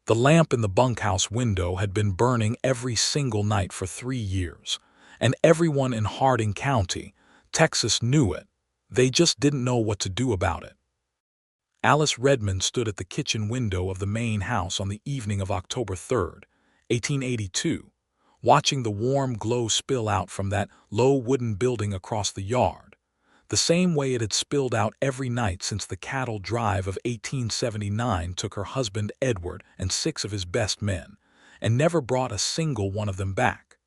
The lamp in the bunkhouse window had been burning every single night for 3 years, and everyone in Harding County, Texas knew it. They just didn't know what to do about it. Alice Redmond stood at the kitchen window of the main house on the evening of October 3rd, 1882, watching the warm glow spill out from that low wooden building across the yard, the same way it had spilled out every night since the cattle drive of 1879 took her husband Edward and 6 of his best men, and never brought a single one of them back.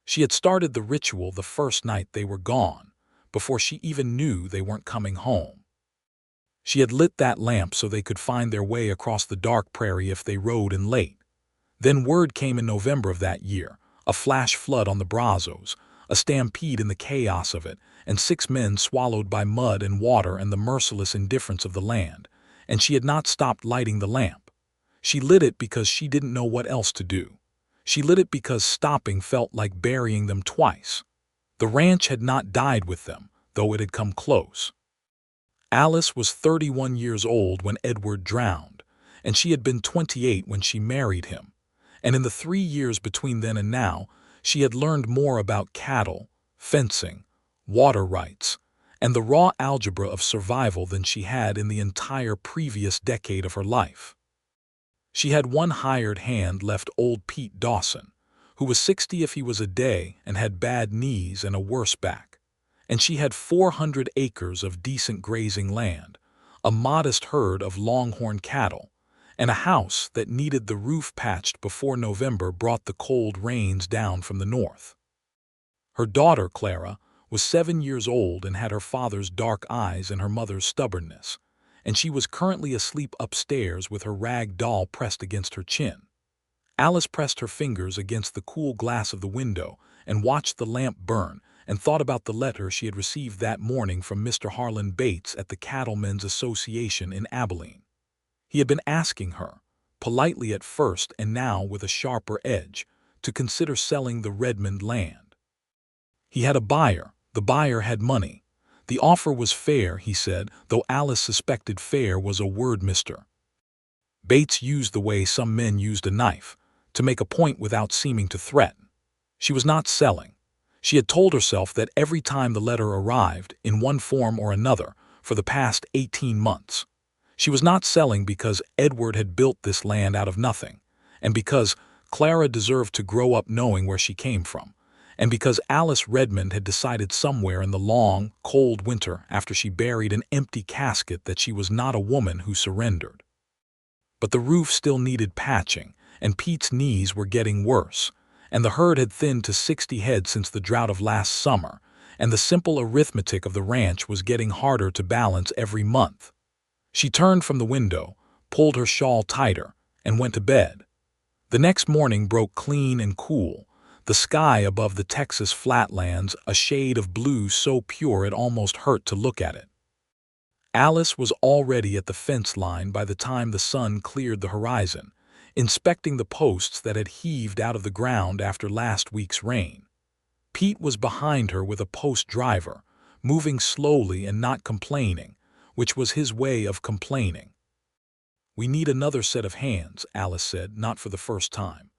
She had started the ritual the first night they were gone, before she even knew they weren't coming home. She had lit that lamp so they could find their way across the dark prairie if they rode in late. Then word came in November of that year, a flash flood on the Brazos, a stampede in the chaos of it, and 6 men swallowed by mud and water and the merciless indifference of the land, and she had not stopped lighting the lamp. She lit it because she didn't know what else to do. She lit it because stopping felt like burying them twice. The ranch had not died with them, though it had come close. Alice was 31 years old when Edward drowned, and she had been 28 when she married him. And in the 3 years between then and now, she had learned more about cattle, fencing, water rights, and the raw algebra of survival than she had in the entire previous decade of her life. She had one hired hand left, old Pete Dawson, who was 60 if he was a day and had bad knees and a worse back. And she had 400 acres of decent grazing land, a modest herd of longhorn cattle, and a house that needed the roof patched before November brought the cold rains down from the north. Her daughter, Clara, was 7 years old and had her father's dark eyes and her mother's stubbornness, and she was currently asleep upstairs with her rag doll pressed against her chin. Alice pressed her fingers against the cool glass of the window and watched the lamp burn and thought about the letter she had received that morning from Mr. Harlan Bates at the Cattlemen's Association in Abilene. He had been asking her, politely at first and now with a sharper edge, to consider selling the Redmond land. He had a buyer. The buyer had money. The offer was fair, he said, though Alice suspected fair was a word Mr. Bates used the way some men used a knife, to make a point without seeming to threaten. She was not selling. She had told herself that every time the letter arrived, in one form or another, for the past 18 months. She was not selling because Edward had built this land out of nothing, and because Clara deserved to grow up knowing where she came from, and because Alice Redmond had decided somewhere in the long, cold winter after she buried an empty casket that she was not a woman who surrendered. But the roof still needed patching, and Pete's knees were getting worse, and the herd had thinned to 60 head since the drought of last summer, and the simple arithmetic of the ranch was getting harder to balance every month. She turned from the window, pulled her shawl tighter, and went to bed. The next morning broke clean and cool, the sky above the Texas flatlands a shade of blue so pure it almost hurt to look at it. Alice was already at the fence line by the time the sun cleared the horizon, inspecting the posts that had heaved out of the ground after last week's rain. Pete was behind her with a post driver, moving slowly and not complaining, which was his way of complaining. "We need another set of hands," Alice said, not for the first time.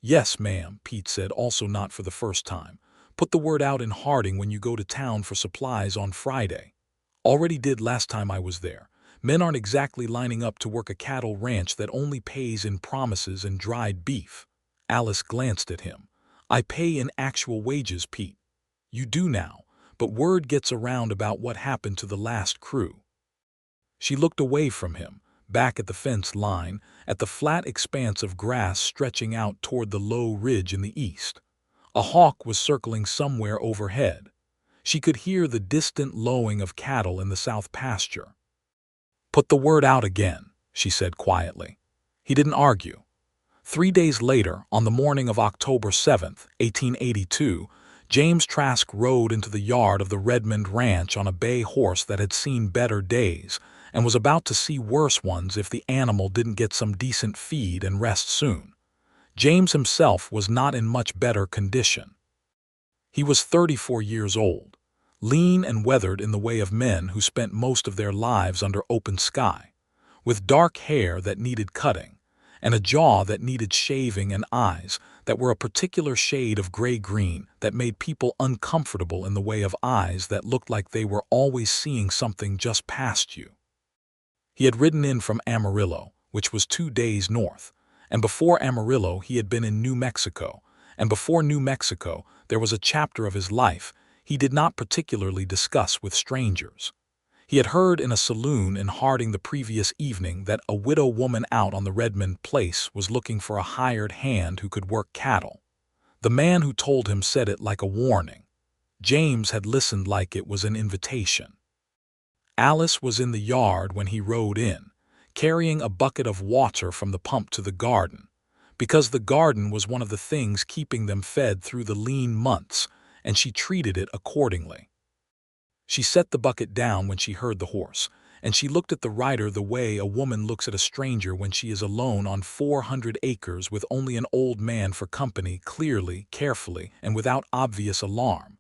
"Yes, ma'am," Pete said, also not for the first time. "Put the word out in Harding when you go to town for supplies on Friday." "Already did last time I was there. Men aren't exactly lining up to work a cattle ranch that only pays in promises and dried beef." Alice glanced at him. "I pay in actual wages, Pete." "You do now, but word gets around about what happened to the last crew." She looked away from him, back at the fence line, at the flat expanse of grass stretching out toward the low ridge in the east. A hawk was circling somewhere overhead. She could hear the distant lowing of cattle in the south pasture. "Put the word out again," she said quietly. He didn't argue. 3 days later, on the morning of October 7th, 1882, James Trask rode into the yard of the Redmond ranch on a bay horse that had seen better days and was about to see worse ones if the animal didn't get some decent feed and rest soon. James himself was not in much better condition. He was 34 years old, lean and weathered in the way of men who spent most of their lives under open sky, with dark hair that needed cutting, and a jaw that needed shaving and eyes that were a particular shade of gray-green that made people uncomfortable in the way of eyes that looked like they were always seeing something just past you. He had ridden in from Amarillo, which was 2 days north, and before Amarillo he had been in New Mexico, and before New Mexico there was a chapter of his life he did not particularly discuss with strangers. He had heard in a saloon in Harding the previous evening that a widow woman out on the Redmond place was looking for a hired hand who could work cattle. The man who told him said it like a warning. James had listened like it was an invitation. Alice was in the yard when he rode in, carrying a bucket of water from the pump to the garden, because the garden was one of the things keeping them fed through the lean months, and she treated it accordingly. She set the bucket down when she heard the horse, and she looked at the rider the way a woman looks at a stranger when she is alone on 400 acres with only an old man for company, clearly, carefully, and without obvious alarm.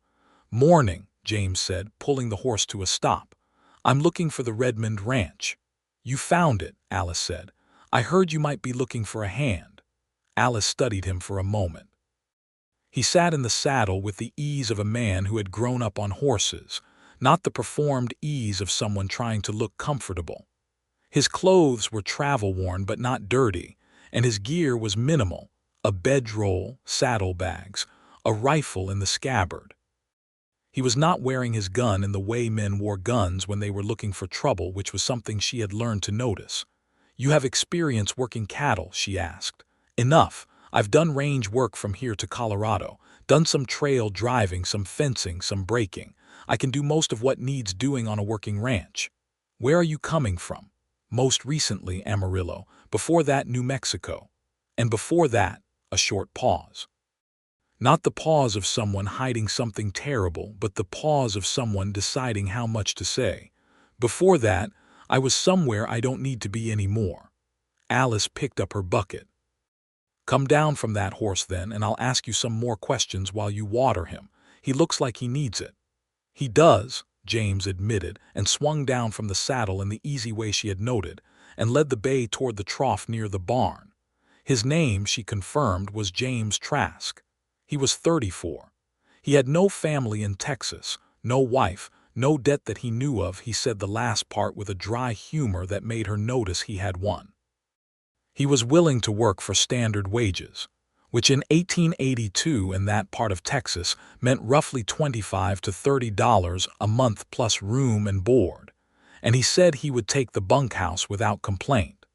"Morning," James said, pulling the horse to a stop. "I'm looking for the Redmond ranch." "You found it," Alice said. "I heard you might be looking for a hand." Alice studied him for a moment. He sat in the saddle with the ease of a man who had grown up on horses, not the performed ease of someone trying to look comfortable. His clothes were travel-worn but not dirty, and his gear was minimal: a bedroll, saddlebags, a rifle in the scabbard. He was not wearing his gun in the way men wore guns when they were looking for trouble, which was something she had learned to notice. "You have experience working cattle?" she asked. "Enough. I've done range work from here to Colorado, done some trail driving, some fencing, some braking. I can do most of what needs doing on a working ranch." "Where are you coming from?" "Most recently, Amarillo. Before that, New Mexico." "And before that?" A short pause. Not the pause of someone hiding something terrible, but the pause of someone deciding how much to say. "Before that, I was somewhere I don't need to be anymore." Alice picked up her bucket. "Come down from that horse then, and I'll ask you some more questions while you water him. He looks like he needs it." "He does," James admitted, and swung down from the saddle in the easy way she had noted, and led the bay toward the trough near the barn. His name, she confirmed, was James Trask. He was 34. He had no family in Texas, no wife, no debt that he knew of. He said the last part with a dry humor that made her notice he had one. He was willing to work for standard wages, which in 1882 in that part of Texas meant roughly $25 to $30 a month plus room and board, and he said he would take the bunkhouse without complaint.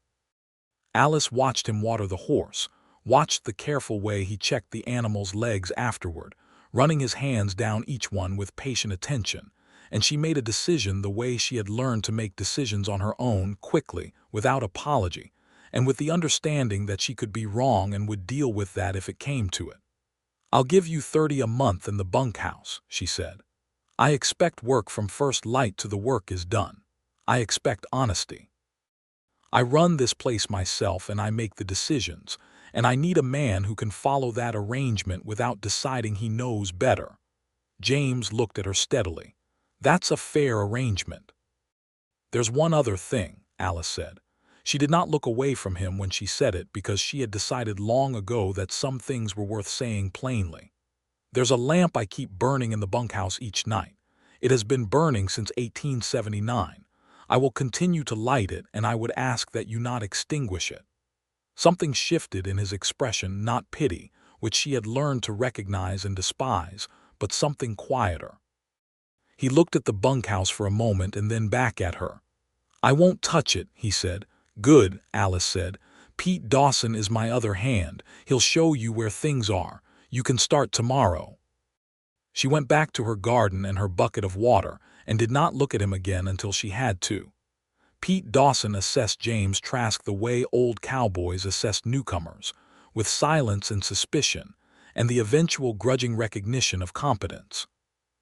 Alice watched him water the horse, watched the careful way he checked the animal's legs afterward, running his hands down each one with patient attention, and she made a decision the way she had learned to make decisions on her own, quickly, without apology, and with the understanding that she could be wrong and would deal with that if it came to it. "I'll give you $30 a month in the bunkhouse," she said. "I expect work from first light to the work is done. I expect honesty. I run this place myself and I make the decisions, and I need a man who can follow that arrangement without deciding he knows better." James looked at her steadily. "That's a fair arrangement." "There's one other thing," Alice said. She did not look away from him when she said it because she had decided long ago that some things were worth saying plainly. "There's a lamp I keep burning in the bunkhouse each night. It has been burning since 1879. I will continue to light it, and I would ask that you not extinguish it." Something shifted in his expression, not pity, which she had learned to recognize and despise, but something quieter. He looked at the bunkhouse for a moment and then back at her. "I won't touch it," he said. "Good," Alice said. "Pete Dawson is my other hand. He'll show you where things are. You can start tomorrow." She went back to her garden and her bucket of water and did not look at him again until she had to. Pete Dawson assessed James Trask the way old cowboys assessed newcomers, with silence and suspicion, and the eventual grudging recognition of competence.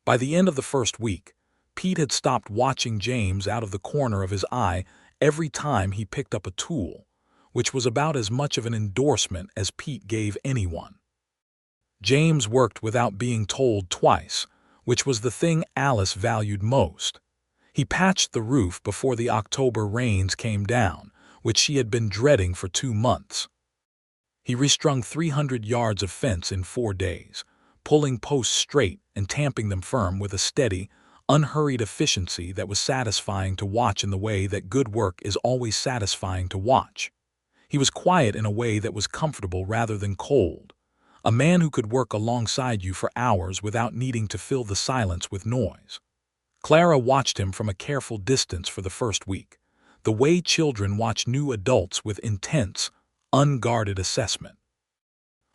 By the end of the first week, Pete had stopped watching James out of the corner of his eye every time he picked up a tool, which was about as much of an endorsement as Pete gave anyone. James worked without being told twice, which was the thing Alice valued most. He patched the roof before the October rains came down, which she had been dreading for 2 months. He restrung 300 yards of fence in 4 days, pulling posts straight and tamping them firm with a steady, unhurried efficiency that was satisfying to watch in the way that good work is always satisfying to watch. He was quiet in a way that was comfortable rather than cold, a man who could work alongside you for hours without needing to fill the silence with noise. Clara watched him from a careful distance for the first week, the way children watch new adults with intense, unguarded assessment.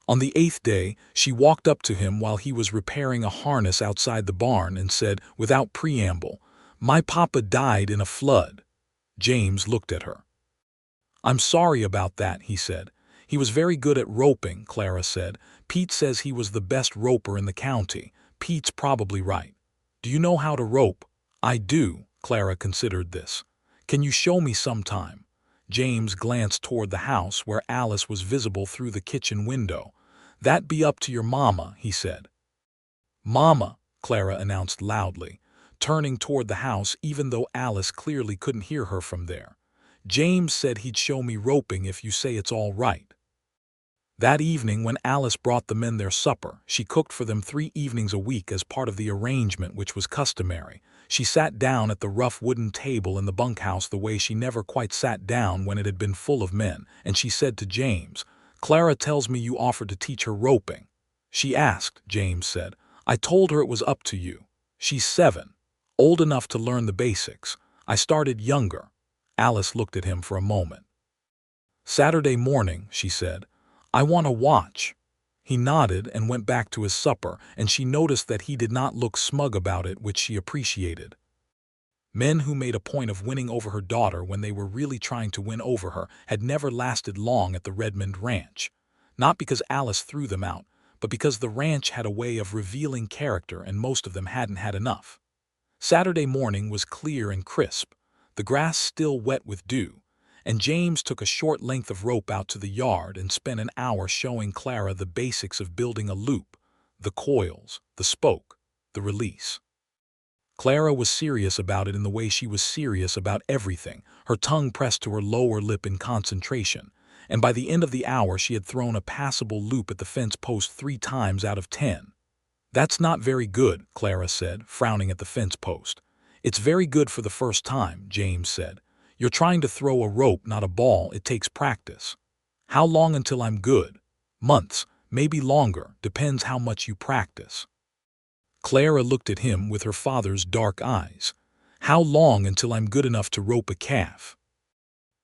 On the 8th day, she walked up to him while he was repairing a harness outside the barn and said, without preamble, "My papa died in a flood." James looked at her. "I'm sorry about that," he said. "He was very good at roping," Clara said. "Pete says he was the best roper in the county. Pete's probably right. Do you know how to rope?" "I do." Clara considered this. "Can you show me sometime?" James glanced toward the house where Alice was visible through the kitchen window. "That be up to your mama," he said. "Mama," Clara announced loudly, turning toward the house even though Alice clearly couldn't hear her from there. "James said he'd show me roping if you say it's all right." That evening, when Alice brought the men their supper, she cooked for them 3 evenings a week as part of the arrangement which was customary. She sat down at the rough wooden table in the bunkhouse the way she never quite sat down when it had been full of men, and she said to James, "Clara tells me you offered to teach her roping." "She asked," James said. "I told her it was up to you. She's 7, old enough to learn the basics. I started younger." Alice looked at him for a moment. "Saturday morning," she said. "I want to watch." He nodded and went back to his supper, and she noticed that he did not look smug about it, which she appreciated. Men who made a point of winning over her daughter when they were really trying to win over her had never lasted long at the Redmond ranch. Not because Alice threw them out, but because the ranch had a way of revealing character and most of them hadn't had enough. Saturday morning was clear and crisp, the grass still wet with dew, and James took a short length of rope out to the yard and spent an hour showing Clara the basics of building a loop, the coils, the spoke, the release. Clara was serious about it in the way she was serious about everything, her tongue pressed to her lower lip in concentration, and by the end of the hour she had thrown a passable loop at the fence post 3 times out of 10. "That's not very good," Clara said, frowning at the fence post. "It's very good for the first time," James said. "You're trying to throw a rope, not a ball. It takes practice." "How long until I'm good?" "Months, maybe longer, depends how much you practice." Clara looked at him with her father's dark eyes. "How long until I'm good enough to rope a calf?"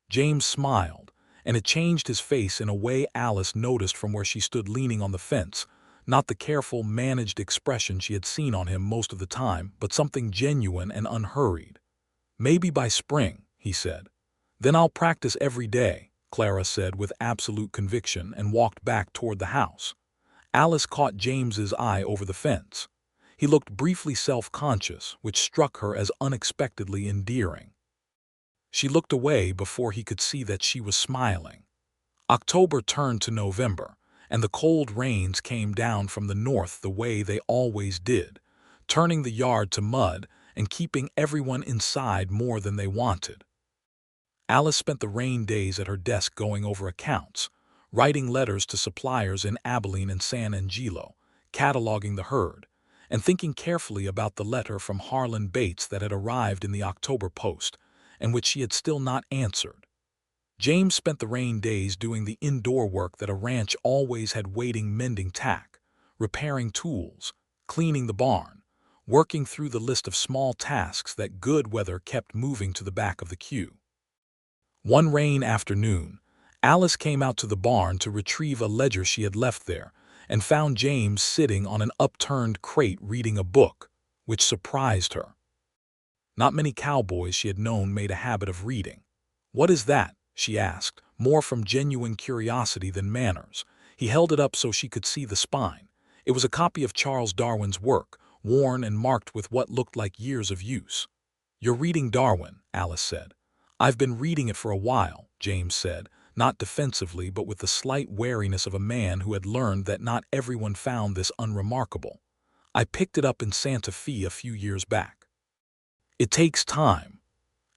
James smiled, and it changed his face in a way Alice noticed from where she stood leaning on the fence, not the careful, managed expression she had seen on him most of the time, but something genuine and unhurried. "Maybe by spring," he said. "Then I'll practice every day," Clara said with absolute conviction and walked back toward the house. Alice caught James's eye over the fence. He looked briefly self-conscious, which struck her as unexpectedly endearing. She looked away before he could see that she was smiling. October turned to November, and the cold rains came down from the north the way they always did, turning the yard to mud and keeping everyone inside more than they wanted. Alice spent the rain days at her desk going over accounts, writing letters to suppliers in Abilene and San Angelo, cataloging the herd, and thinking carefully about the letter from Harlan Bates that had arrived in the October post, and which she had still not answered. James spent the rain days doing the indoor work that a ranch always had waiting, mending tack, repairing tools, cleaning the barn, working through the list of small tasks that good weather kept moving to the back of the queue. One rain afternoon, Alice came out to the barn to retrieve a ledger she had left there, and found James sitting on an upturned crate reading a book, which surprised her. Not many cowboys she had known made a habit of reading. "What is that?" she asked, more from genuine curiosity than manners. He held it up so she could see the spine. It was a copy of Charles Darwin's work, worn and marked with what looked like years of use. "You're reading Darwin," Alice said. "I've been reading it for a while," James said, not defensively but with the slight wariness of a man who had learned that not everyone found this unremarkable. "I picked it up in Santa Fe a few years back." "It takes time."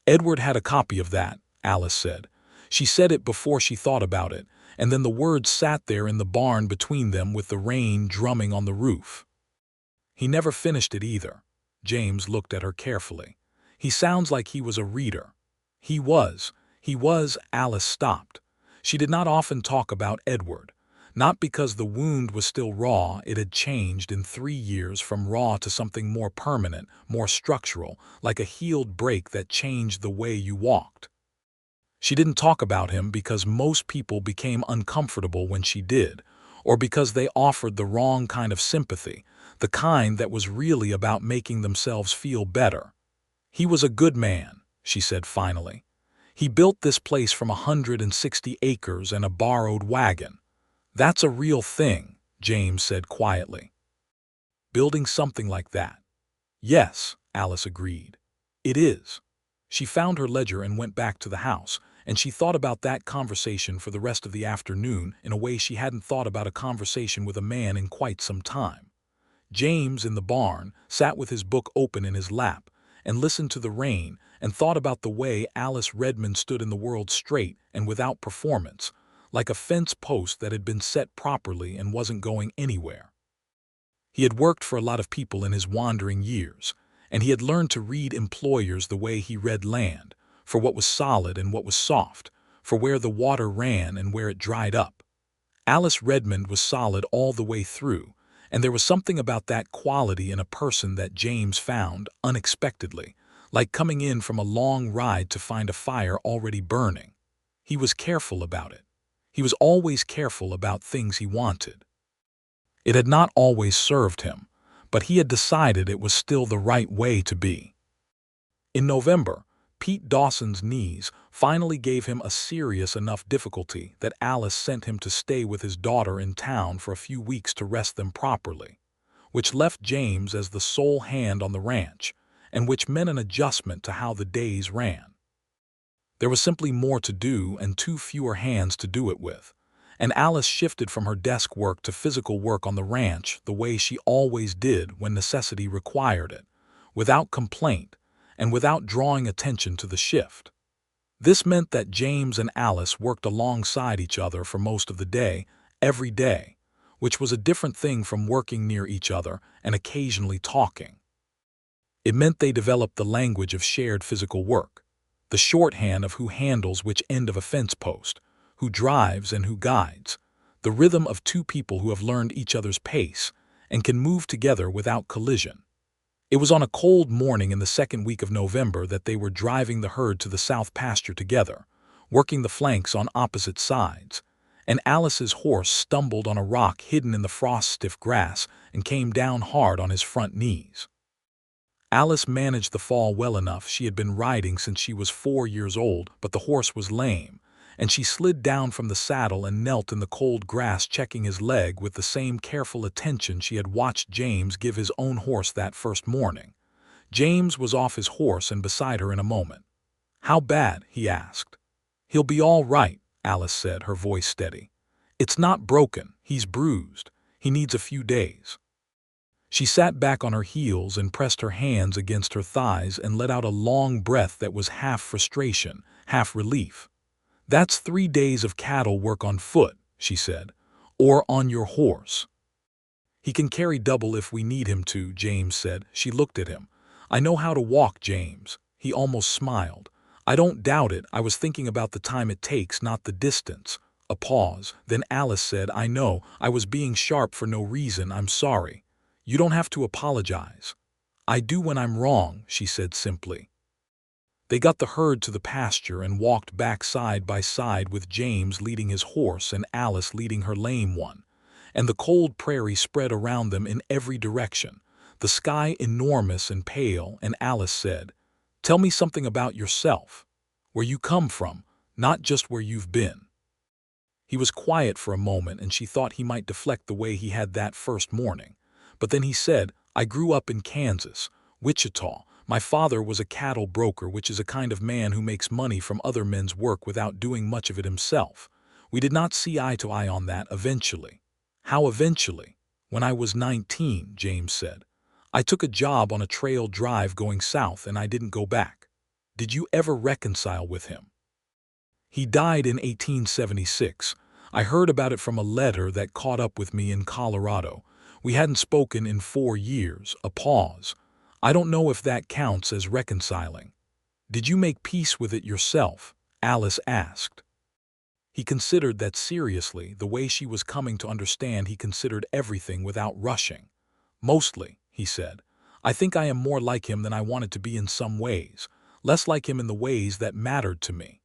"Edward had a copy of that," Alice said. She said it before she thought about it, and then the words sat there in the barn between them with the rain drumming on the roof. He never finished it either. James looked at her carefully. He sounds like he was a reader. He was. Alice stopped. She did not often talk about Edward. Not because the wound was still raw, it had changed in 3 years from raw to something more permanent, more structural, like a healed break that changed the way you walked. She didn't talk about him because most people became uncomfortable when she did, or because they offered the wrong kind of sympathy, the kind that was really about making themselves feel better. He was a good man, she said finally. He built this place from 160 acres and a borrowed wagon. That's a real thing, James said quietly. Building something like that. Yes, Alice agreed. It is. She found her ledger and went back to the house, and she thought about that conversation for the rest of the afternoon in a way she hadn't thought about a conversation with a man in quite some time. James, in the barn, sat with his book open in his lap and listened to the rain and thought about the way Alice Redmond stood in the world straight and without performance, like a fence post that had been set properly and wasn't going anywhere. He had worked for a lot of people in his wandering years, and he had learned to read employers the way he read land, for what was solid and what was soft, for where the water ran and where it dried up. Alice Redmond was solid all the way through, and there was something about that quality in a person that James found unexpectedly, like coming in from a long ride to find a fire already burning. He was careful about it. He was always careful about things he wanted. It had not always served him, but he had decided it was still the right way to be. In November, Pete Dawson's knees finally gave him a serious enough difficulty that Alice sent him to stay with his daughter in town for a few weeks to rest them properly, which left James as the sole hand on the ranch, and which meant an adjustment to how the days ran. There was simply more to do and too fewer hands to do it with, and Alice shifted from her desk work to physical work on the ranch the way she always did when necessity required it, without complaint and without drawing attention to the shift. This meant that James and Alice worked alongside each other for most of the day, every day, which was a different thing from working near each other and occasionally talking. It meant they developed the language of shared physical work, the shorthand of who handles which end of a fence post, who drives and who guides, the rhythm of two people who have learned each other's pace and can move together without collision. It was on a cold morning in the second week of November that they were driving the herd to the south pasture together, working the flanks on opposite sides, and Alice's horse stumbled on a rock hidden in the frost-stiff grass and came down hard on his front knees. Alice managed the fall well enough. She had been riding since she was 4 years old, but the horse was lame, and she slid down from the saddle and knelt in the cold grass checking his leg with the same careful attention she had watched James give his own horse that first morning. James was off his horse and beside her in a moment. "How bad?" he asked. "He'll be all right," Alice said, her voice steady. "It's not broken. He's bruised. He needs a few days." She sat back on her heels and pressed her hands against her thighs and let out a long breath that was half frustration, half relief. "That's 3 days of cattle work on foot," she said, "or on your horse." "He can carry double if we need him to," James said. She looked at him. "I know how to walk, James." He almost smiled. "I don't doubt it. I was thinking about the time it takes, not the distance." A pause. Then Alice said, "I know, I was being sharp for no reason. I'm sorry." "You don't have to apologize." "I do when I'm wrong," she said simply. They got the herd to the pasture and walked back side by side with James leading his horse and Alice leading her lame one, and the cold prairie spread around them in every direction, the sky enormous and pale, and Alice said, "Tell me something about yourself, where you come from, not just where you've been." He was quiet for a moment, and she thought he might deflect the way he had that first morning. But then he said, "I grew up in Kansas, Wichita. My father was a cattle broker, which is a kind of man who makes money from other men's work without doing much of it himself. We did not see eye to eye on that eventually." "How eventually?" "When I was 19, James said. "I took a job on a trail drive going south and I didn't go back." "Did you ever reconcile with him?" He died in 1876. I heard about it from a letter that caught up with me in Colorado. We hadn't spoken in 4 years, a pause. I don't know if that counts as reconciling. Did you make peace with it yourself? Alice asked. He considered that seriously, the way she was coming to understand he considered everything without rushing. Mostly, he said. I think I am more like him than I wanted to be in some ways, less like him in the ways that mattered to me.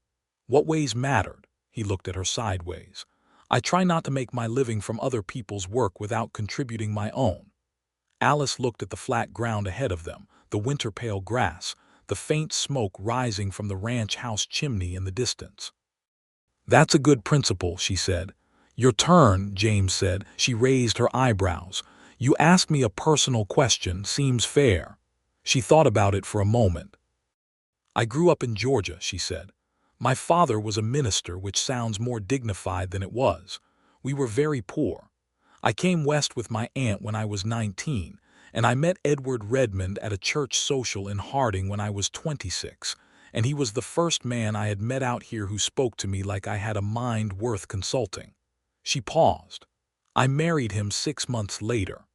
What ways mattered? He looked at her sideways. I try not to make my living from other people's work without contributing my own. Alice looked at the flat ground ahead of them, the winter-pale grass, the faint smoke rising from the ranch house chimney in the distance. That's a good principle, she said. Your turn, James said. She raised her eyebrows. You asked me a personal question, seems fair. She thought about it for a moment. I grew up in Georgia, she said. My father was a minister, which sounds more dignified than it was. We were very poor. I came west with my aunt when I was 19, and I met Edward Redmond at a church social in Harding when I was 26, and he was the first man I had met out here who spoke to me like I had a mind worth consulting. She paused. I married him 6 months later.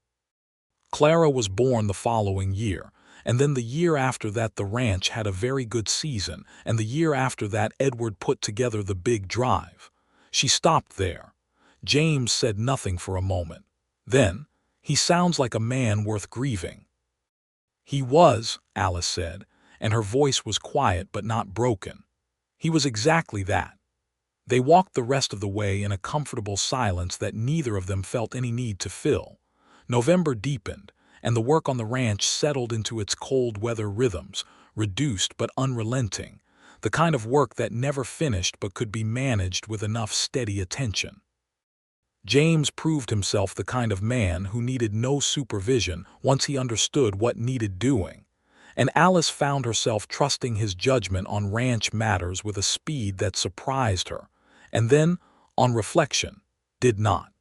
Clara was born the following year, and then the year after that the ranch had a very good season, and the year after that Edward put together the big drive. She stopped there. James said nothing for a moment. Then, he sounds like a man worth grieving. He was, Alice said, and her voice was quiet but not broken. He was exactly that. They walked the rest of the way in a comfortable silence that neither of them felt any need to fill. November deepened, and the work on the ranch settled into its cold weather rhythms, reduced but unrelenting, the kind of work that never finished but could be managed with enough steady attention. James proved himself the kind of man who needed no supervision once he understood what needed doing, and Alice found herself trusting his judgment on ranch matters with a speed that surprised her, and then, on reflection, did not.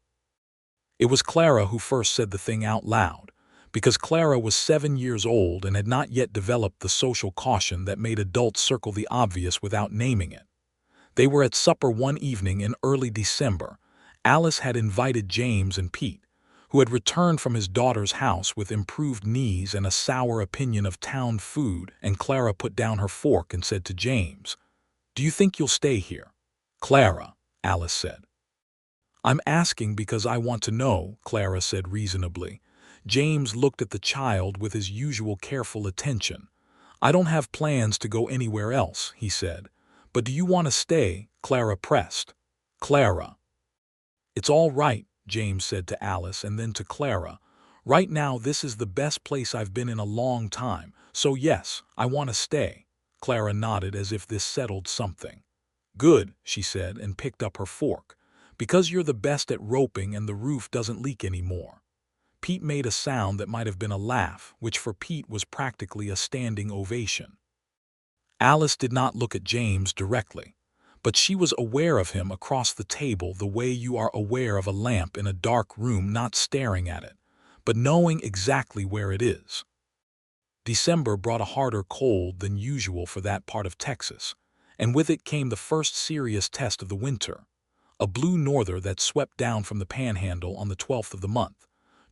It was Clara who first said the thing out loud, because Clara was 7 years old and had not yet developed the social caution that made adults circle the obvious without naming it. They were at supper one evening in early December. Alice had invited James and Pete, who had returned from his daughter's house with improved knees and a sour opinion of town food, and Clara put down her fork and said to James, "Do you think you'll stay here?" "Clara," Alice said. "I'm asking because I want to know," Clara said reasonably. James looked at the child with his usual careful attention. "I don't have plans to go anywhere else," he said. "But do you want to stay?" Clara pressed. "Clara." "It's all right," James said to Alice, and then to Clara. "Right now this is the best place I've been in a long time, so yes, I want to stay." Clara nodded as if this settled something. "Good," she said, and picked up her fork. "Because you're the best at roping and the roof doesn't leak anymore." Pete made a sound that might have been a laugh, which for Pete was practically a standing ovation. Alice did not look at James directly, but she was aware of him across the table the way you are aware of a lamp in a dark room, not staring at it, but knowing exactly where it is. December brought a harder cold than usual for that part of Texas, and with it came the first serious test of the winter, a blue norther that swept down from the panhandle on the 12th of the month,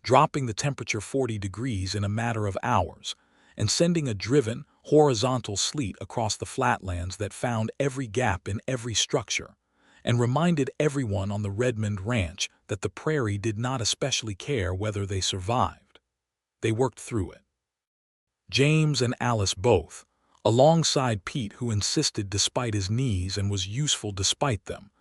dropping the temperature 40 degrees in a matter of hours, and sending a driven, horizontal sleet across the flatlands that found every gap in every structure, and reminded everyone on the Redmond ranch that the prairie did not especially care whether they survived. They worked through it. James and Alice both, alongside Pete, who insisted despite his knees and was useful despite them,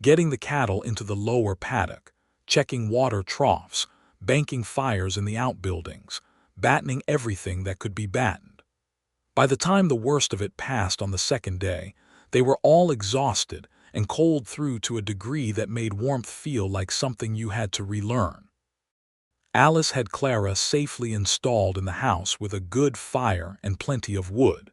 getting the cattle into the lower paddock, checking water troughs, banking fires in the outbuildings, battening everything that could be battened. By the time the worst of it passed on the second day, they were all exhausted and cold through to a degree that made warmth feel like something you had to relearn. Alice had Clara safely installed in the house with a good fire and plenty of wood,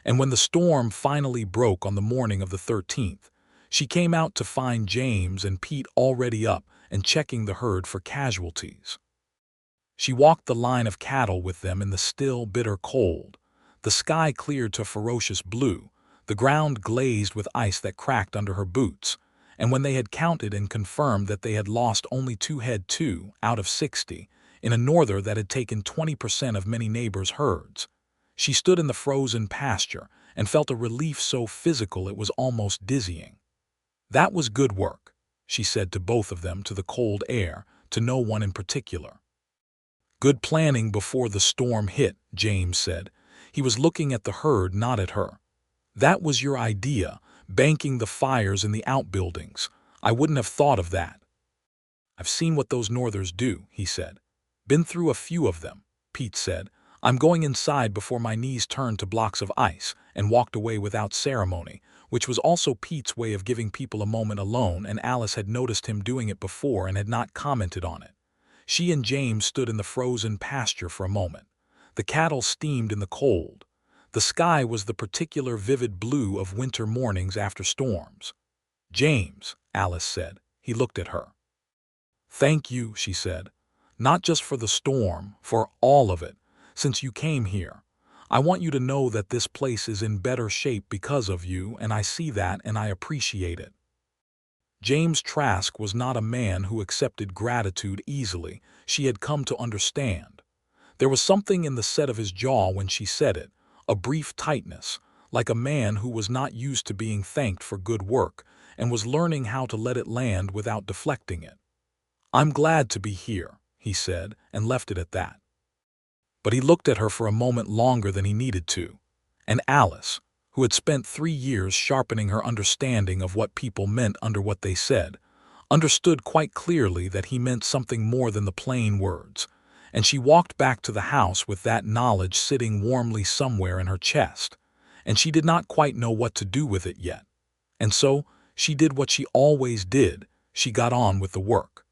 and when the storm finally broke on the morning of the 13th, she came out to find James and Pete already up and checking the herd for casualties. She walked the line of cattle with them in the still, bitter cold. The sky cleared to ferocious blue, The ground glazed with ice that cracked under her boots, and when they had counted and confirmed that they had lost only 2 head, 2 out of 60, in a norther that had taken 20% of many neighbors' herds, she stood in the frozen pasture and felt a relief so physical it was almost dizzying. That was good work, she said to both of them, to the cold air, to no one in particular. Good planning before the storm hit, James said. He was looking at the herd, not at her. That was your idea, banking the fires in the outbuildings. I wouldn't have thought of that. I've seen what those northers do, he said. Been through a few of them, Pete said. I'm going inside before my knees turned to blocks of ice, and walked away without ceremony, which was also Pete's way of giving people a moment alone, and Alice had noticed him doing it before and had not commented on it. She and James stood in the frozen pasture for a moment. The cattle steamed in the cold. The sky was the particular vivid blue of winter mornings after storms. James, Alice said. He looked at her. Thank you, she said. Not just for the storm, for all of it, since you came here. I want you to know that this place is in better shape because of you, and I see that and I appreciate it. James Trask was not a man who accepted gratitude easily, she had come to understand. There was something in the set of his jaw when she said it, a brief tightness, like a man who was not used to being thanked for good work and was learning how to let it land without deflecting it. I'm glad to be here, he said, and left it at that. But he looked at her for a moment longer than he needed to, and Alice, who had spent 3 years sharpening her understanding of what people meant under what they said, understood quite clearly that he meant something more than the plain words, and she walked back to the house with that knowledge sitting warmly somewhere in her chest, and she did not quite know what to do with it yet. And so she did what she always did, she got on with the work.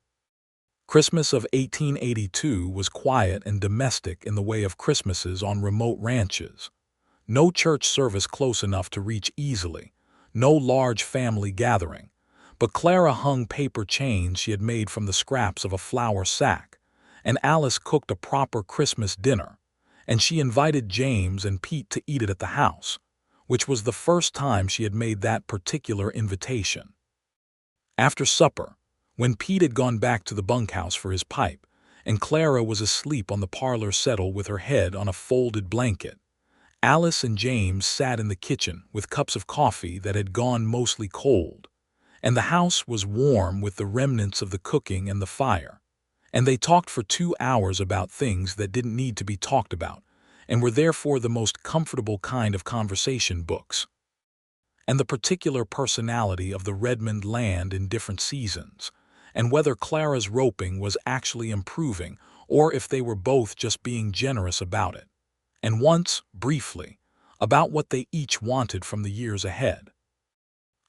Christmas of 1882 was quiet and domestic in the way of Christmases on remote ranches. No church service close enough to reach easily, no large family gathering, but Clara hung paper chains she had made from the scraps of a flour sack, and Alice cooked a proper Christmas dinner, and she invited James and Pete to eat it at the house, which was the first time she had made that particular invitation. After supper, when Pete had gone back to the bunkhouse for his pipe, and Clara was asleep on the parlor settle with her head on a folded blanket, Alice and James sat in the kitchen with cups of coffee that had gone mostly cold, and the house was warm with the remnants of the cooking and the fire, and they talked for 2 hours about things that didn't need to be talked about, and were therefore the most comfortable kind of conversation books. And the particular personality of the Redmond land in different seasons, and whether Clara's roping was actually improving or if they were both just being generous about it. And once, briefly, about what they each wanted from the years ahead.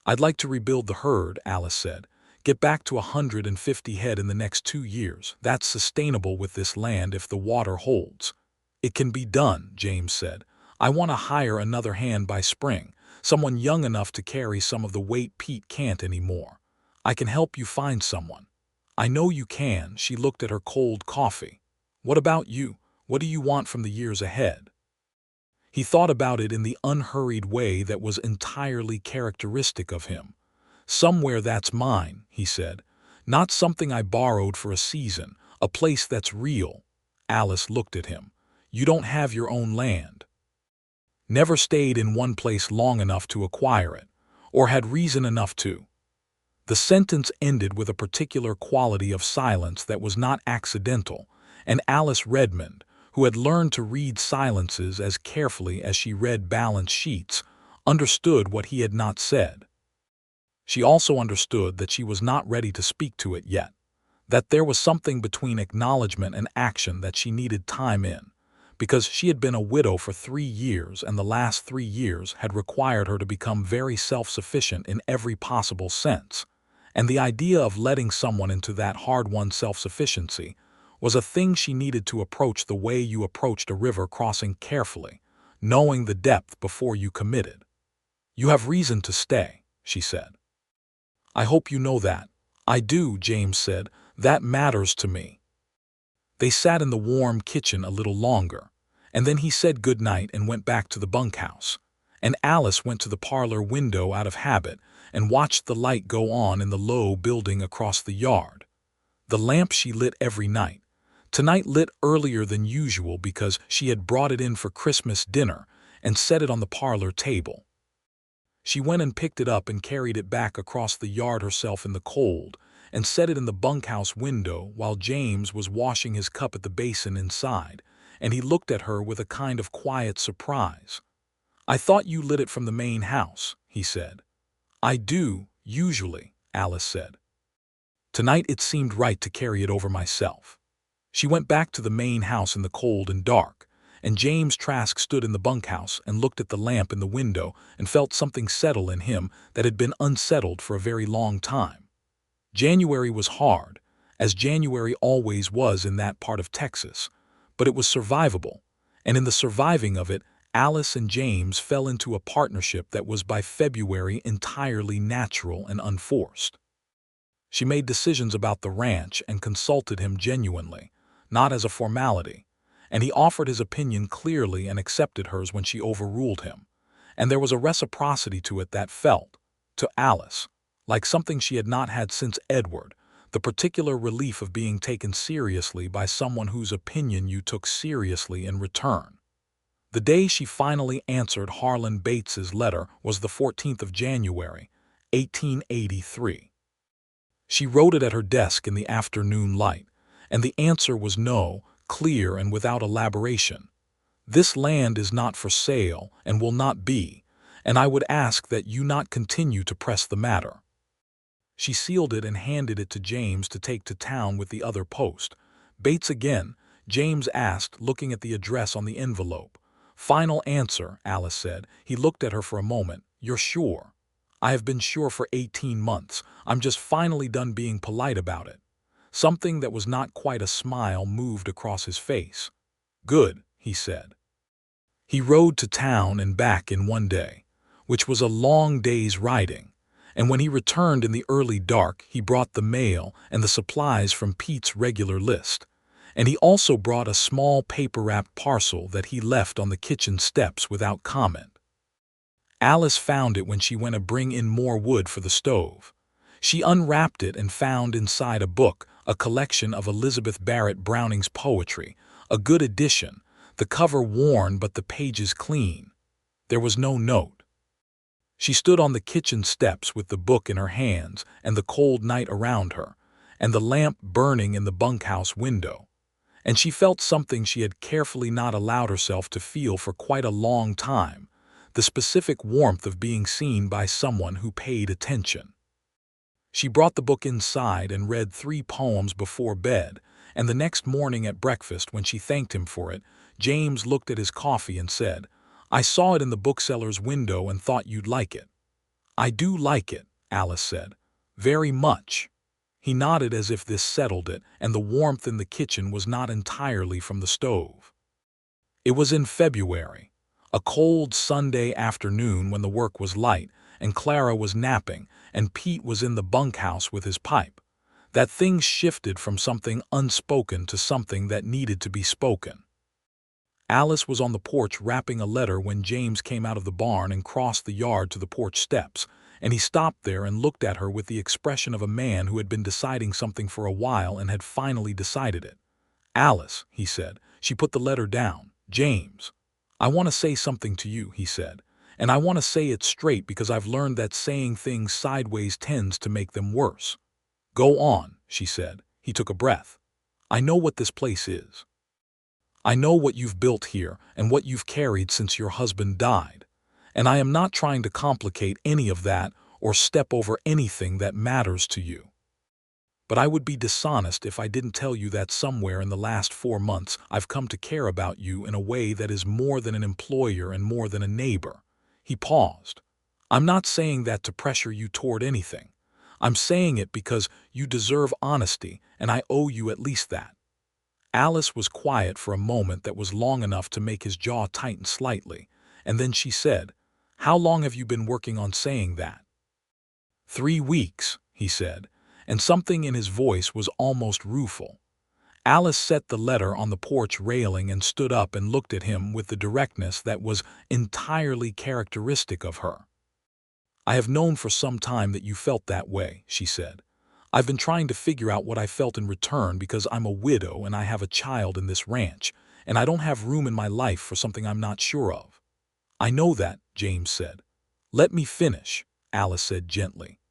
I'd like to rebuild the herd, Alice said. Get back to 150 head in the next 2 years. That's sustainable with this land if the water holds. It can be done, James said. I want to hire another hand by spring, someone young enough to carry some of the weight Pete can't anymore. I can help you find someone. I know you can, she looked at her cold coffee. What about you? What do you want from the years ahead? He thought about it in the unhurried way that was entirely characteristic of him. Somewhere that's mine, he said. Not something I borrowed for a season, a place that's real. Alice looked at him. You don't have your own land. Never stayed in one place long enough to acquire it, or had reason enough to. The sentence ended with a particular quality of silence that was not accidental, and Alice Redmond, who had learned to read silences as carefully as she read balance sheets, understood what he had not said. She also understood that she was not ready to speak to it yet, that there was something between acknowledgement and action that she needed time in, because she had been a widow for 3 years and the last 3 years had required her to become very self-sufficient in every possible sense, and the idea of letting someone into that hard-won self-sufficiency was a thing she needed to approach the way you approached a river crossing carefully, knowing the depth before you committed. You have reason to stay, she said. I hope you know that. I do, James said. That matters to me. They sat in the warm kitchen a little longer, and then he said good night and went back to the bunkhouse, and Alice went to the parlor window out of habit and watched the light go on in the low building across the yard. The lamp she lit every night. Tonight lit earlier than usual because she had brought it in for Christmas dinner and set it on the parlor table. She went and picked it up and carried it back across the yard herself in the cold and set it in the bunkhouse window while James was washing his cup at the basin inside, and he looked at her with a kind of quiet surprise. "I thought you lit it from the main house," he said. "I do, usually," Alice said. "Tonight it seemed right to carry it over myself." She went back to the main house in the cold and dark, and James Trask stood in the bunkhouse and looked at the lamp in the window and felt something settle in him that had been unsettled for a very long time. January was hard, as January always was in that part of Texas, but it was survivable, and in the surviving of it, Alice and James fell into a partnership that was by February entirely natural and unforced. She made decisions about the ranch and consulted him genuinely, not as a formality, and he offered his opinion clearly and accepted hers when she overruled him, and there was a reciprocity to it that felt, to Alice, like something she had not had since Edward, the particular relief of being taken seriously by someone whose opinion you took seriously in return. The day she finally answered Harlan Bates's letter was the 14th of January, 1883. She wrote it at her desk in the afternoon light, and the answer was no, clear and without elaboration. "This land is not for sale and will not be, and I would ask that you not continue to press the matter." She sealed it and handed it to James to take to town with the other post. "Bates again?" James asked, looking at the address on the envelope. "Final answer," Alice said. He looked at her for a moment. "You're sure?" "I have been sure for 18 months. I'm just finally done being polite about it." Something that was not quite a smile moved across his face. "Good," he said. He rode to town and back in one day, which was a long day's riding, and when he returned in the early dark he brought the mail and the supplies from Pete's regular list, and he also brought a small paper-wrapped parcel that he left on the kitchen steps without comment. Alice found it when she went to bring in more wood for the stove. She unwrapped it and found inside a book, a collection of Elizabeth Barrett Browning's poetry, a good edition, the cover worn but the pages clean. There was no note. She stood on the kitchen steps with the book in her hands and the cold night around her, and the lamp burning in the bunkhouse window, and she felt something she had carefully not allowed herself to feel for quite a long time, the specific warmth of being seen by someone who paid attention. She brought the book inside and read 3 poems before bed, and the next morning at breakfast, when she thanked him for it, James looked at his coffee and said, "I saw it in the bookseller's window and thought you'd like it." "I do like it," Alice said. "Very much." He nodded as if this settled it, and the warmth in the kitchen was not entirely from the stove. It was in February, a cold Sunday afternoon when the work was light, and Clara was napping, and Pete was in the bunkhouse with his pipe, that things shifted from something unspoken to something that needed to be spoken. Alice was on the porch wrapping a letter when James came out of the barn and crossed the yard to the porch steps, and he stopped there and looked at her with the expression of a man who had been deciding something for a while and had finally decided it. "Alice," he said. She put the letter down. "James, I want to say something to you," he said. "And I want to say it straight because I've learned that saying things sideways tends to make them worse." "Go on," she said. He took a breath. "I know what this place is. I know what you've built here and what you've carried since your husband died. And I am not trying to complicate any of that or step over anything that matters to you. But I would be dishonest if I didn't tell you that somewhere in the last 4 months I've come to care about you in a way that is more than an employer and more than a neighbor." He paused. "I'm not saying that to pressure you toward anything. I'm saying it because you deserve honesty, and I owe you at least that." Alice was quiet for a moment that was long enough to make his jaw tighten slightly, and then she said, "How long have you been working on saying that?" 3 weeks, he said, and something in his voice was almost rueful. Alice set the letter on the porch railing and stood up and looked at him with the directness that was entirely characteristic of her. "I have known for some time that you felt that way," she said. "I've been trying to figure out what I felt in return because I'm a widow and I have a child in this ranch, and I don't have room in my life for something I'm not sure of." "I know that," James said. "Let me finish," Alice said gently.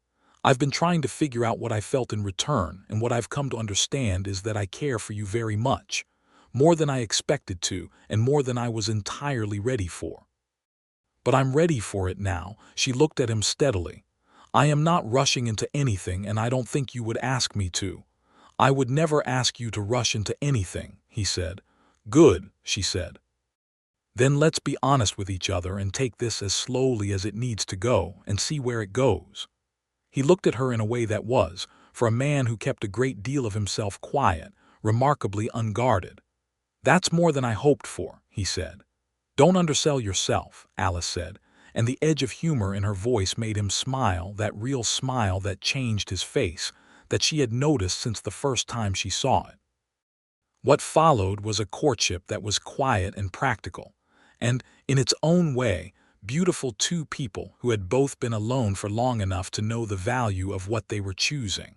"I've been trying to figure out what I felt in return, and what I've come to understand is that I care for you very much, more than I expected to and more than I was entirely ready for. But I'm ready for it now." She looked at him steadily. "I am not rushing into anything, and I don't think you would ask me to." "I would never ask you to rush into anything," he said. "Good," she said. "Then let's be honest with each other and take this as slowly as it needs to go and see where it goes." He looked at her in a way that was, for a man who kept a great deal of himself quiet, remarkably unguarded. "That's more than I hoped for," he said. "Don't undersell yourself," Alice said, and the edge of humor in her voice made him smile, that real smile that changed his face, that she had noticed since the first time she saw it. What followed was a courtship that was quiet and practical, and, in its own way, beautiful. Two people who had both been alone for long enough to know the value of what they were choosing.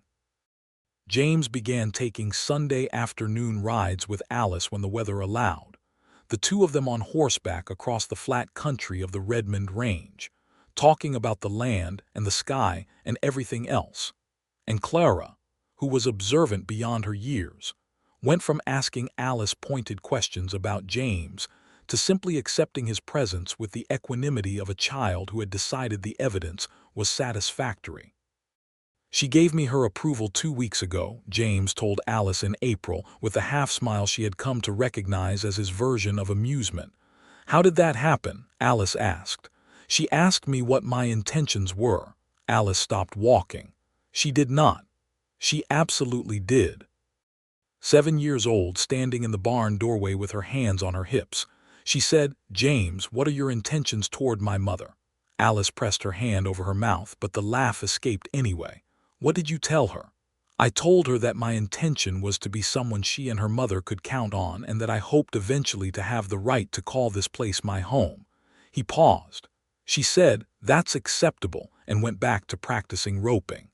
James began taking Sunday afternoon rides with Alice when the weather allowed, the two of them on horseback across the flat country of the Redmond range, talking about the land and the sky and everything else. And Clara, who was observant beyond her years, went from asking Alice pointed questions about James to simply accepting his presence with the equanimity of a child who had decided the evidence was satisfactory. "She gave me her approval 2 weeks ago," James told Alice in April, with the half-smile she had come to recognize as his version of amusement. "How did that happen?" Alice asked. "She asked me what my intentions were." Alice stopped walking. "She did not." "She absolutely did." 7 years old, standing in the barn doorway with her hands on her hips, she said, "James, what are your intentions toward my mother?" Alice pressed her hand over her mouth, but the laugh escaped anyway. "What did you tell her?" "I told her that my intention was to be someone she and her mother could count on, and that I hoped eventually to have the right to call this place my home." He paused. She said, "That's acceptable," and went back to practicing roping.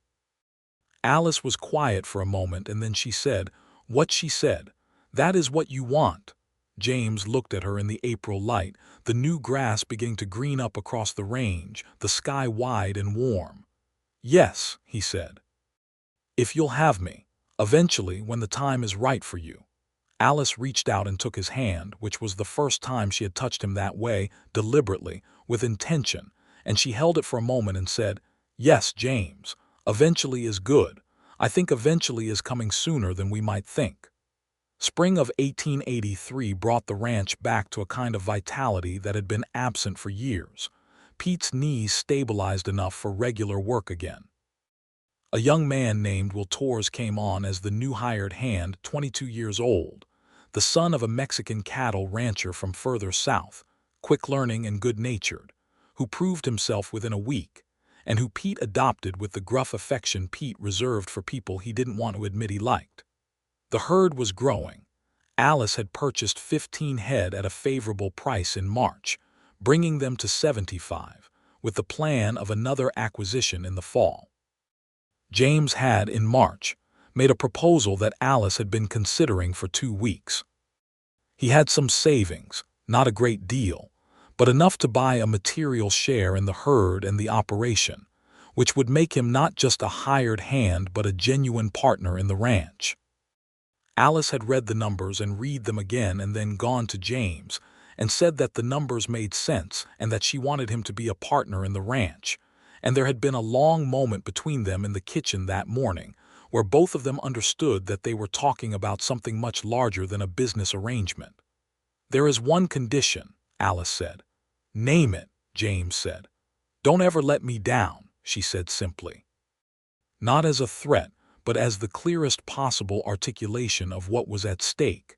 Alice was quiet for a moment, and then she said, "What she said. That is what you want." James looked at her in the April light, the new grass beginning to green up across the range, the sky wide and warm. "Yes," he said. "If you'll have me. Eventually, when the time is right for you." Alice reached out and took his hand, which was the first time she had touched him that way, deliberately, with intention, and she held it for a moment and said, "Yes, James, eventually is good. I think eventually is coming sooner than we might think." Spring of 1883 brought the ranch back to a kind of vitality that had been absent for years. Pete's knees stabilized enough for regular work again. A young man named Will Torres came on as the new hired hand, 22 years old, the son of a Mexican cattle rancher from further south, quick-learning and good-natured, who proved himself within a week, and who Pete adopted with the gruff affection Pete reserved for people he didn't want to admit he liked. The herd was growing. Alice had purchased 15 head at a favorable price in March, bringing them to 75, with the plan of another acquisition in the fall. James had, in March, made a proposal that Alice had been considering for 2 weeks. He had some savings, not a great deal, but enough to buy a material share in the herd and the operation, which would make him not just a hired hand but a genuine partner in the ranch. Alice had read the numbers and read them again and then gone to James and said that the numbers made sense and that she wanted him to be a partner in the ranch, and there had been a long moment between them in the kitchen that morning where both of them understood that they were talking about something much larger than a business arrangement. "There is one condition," Alice said. "Name it," James said. "Don't ever let me down," she said simply. Not as a threat, but as the clearest possible articulation of what was at stake.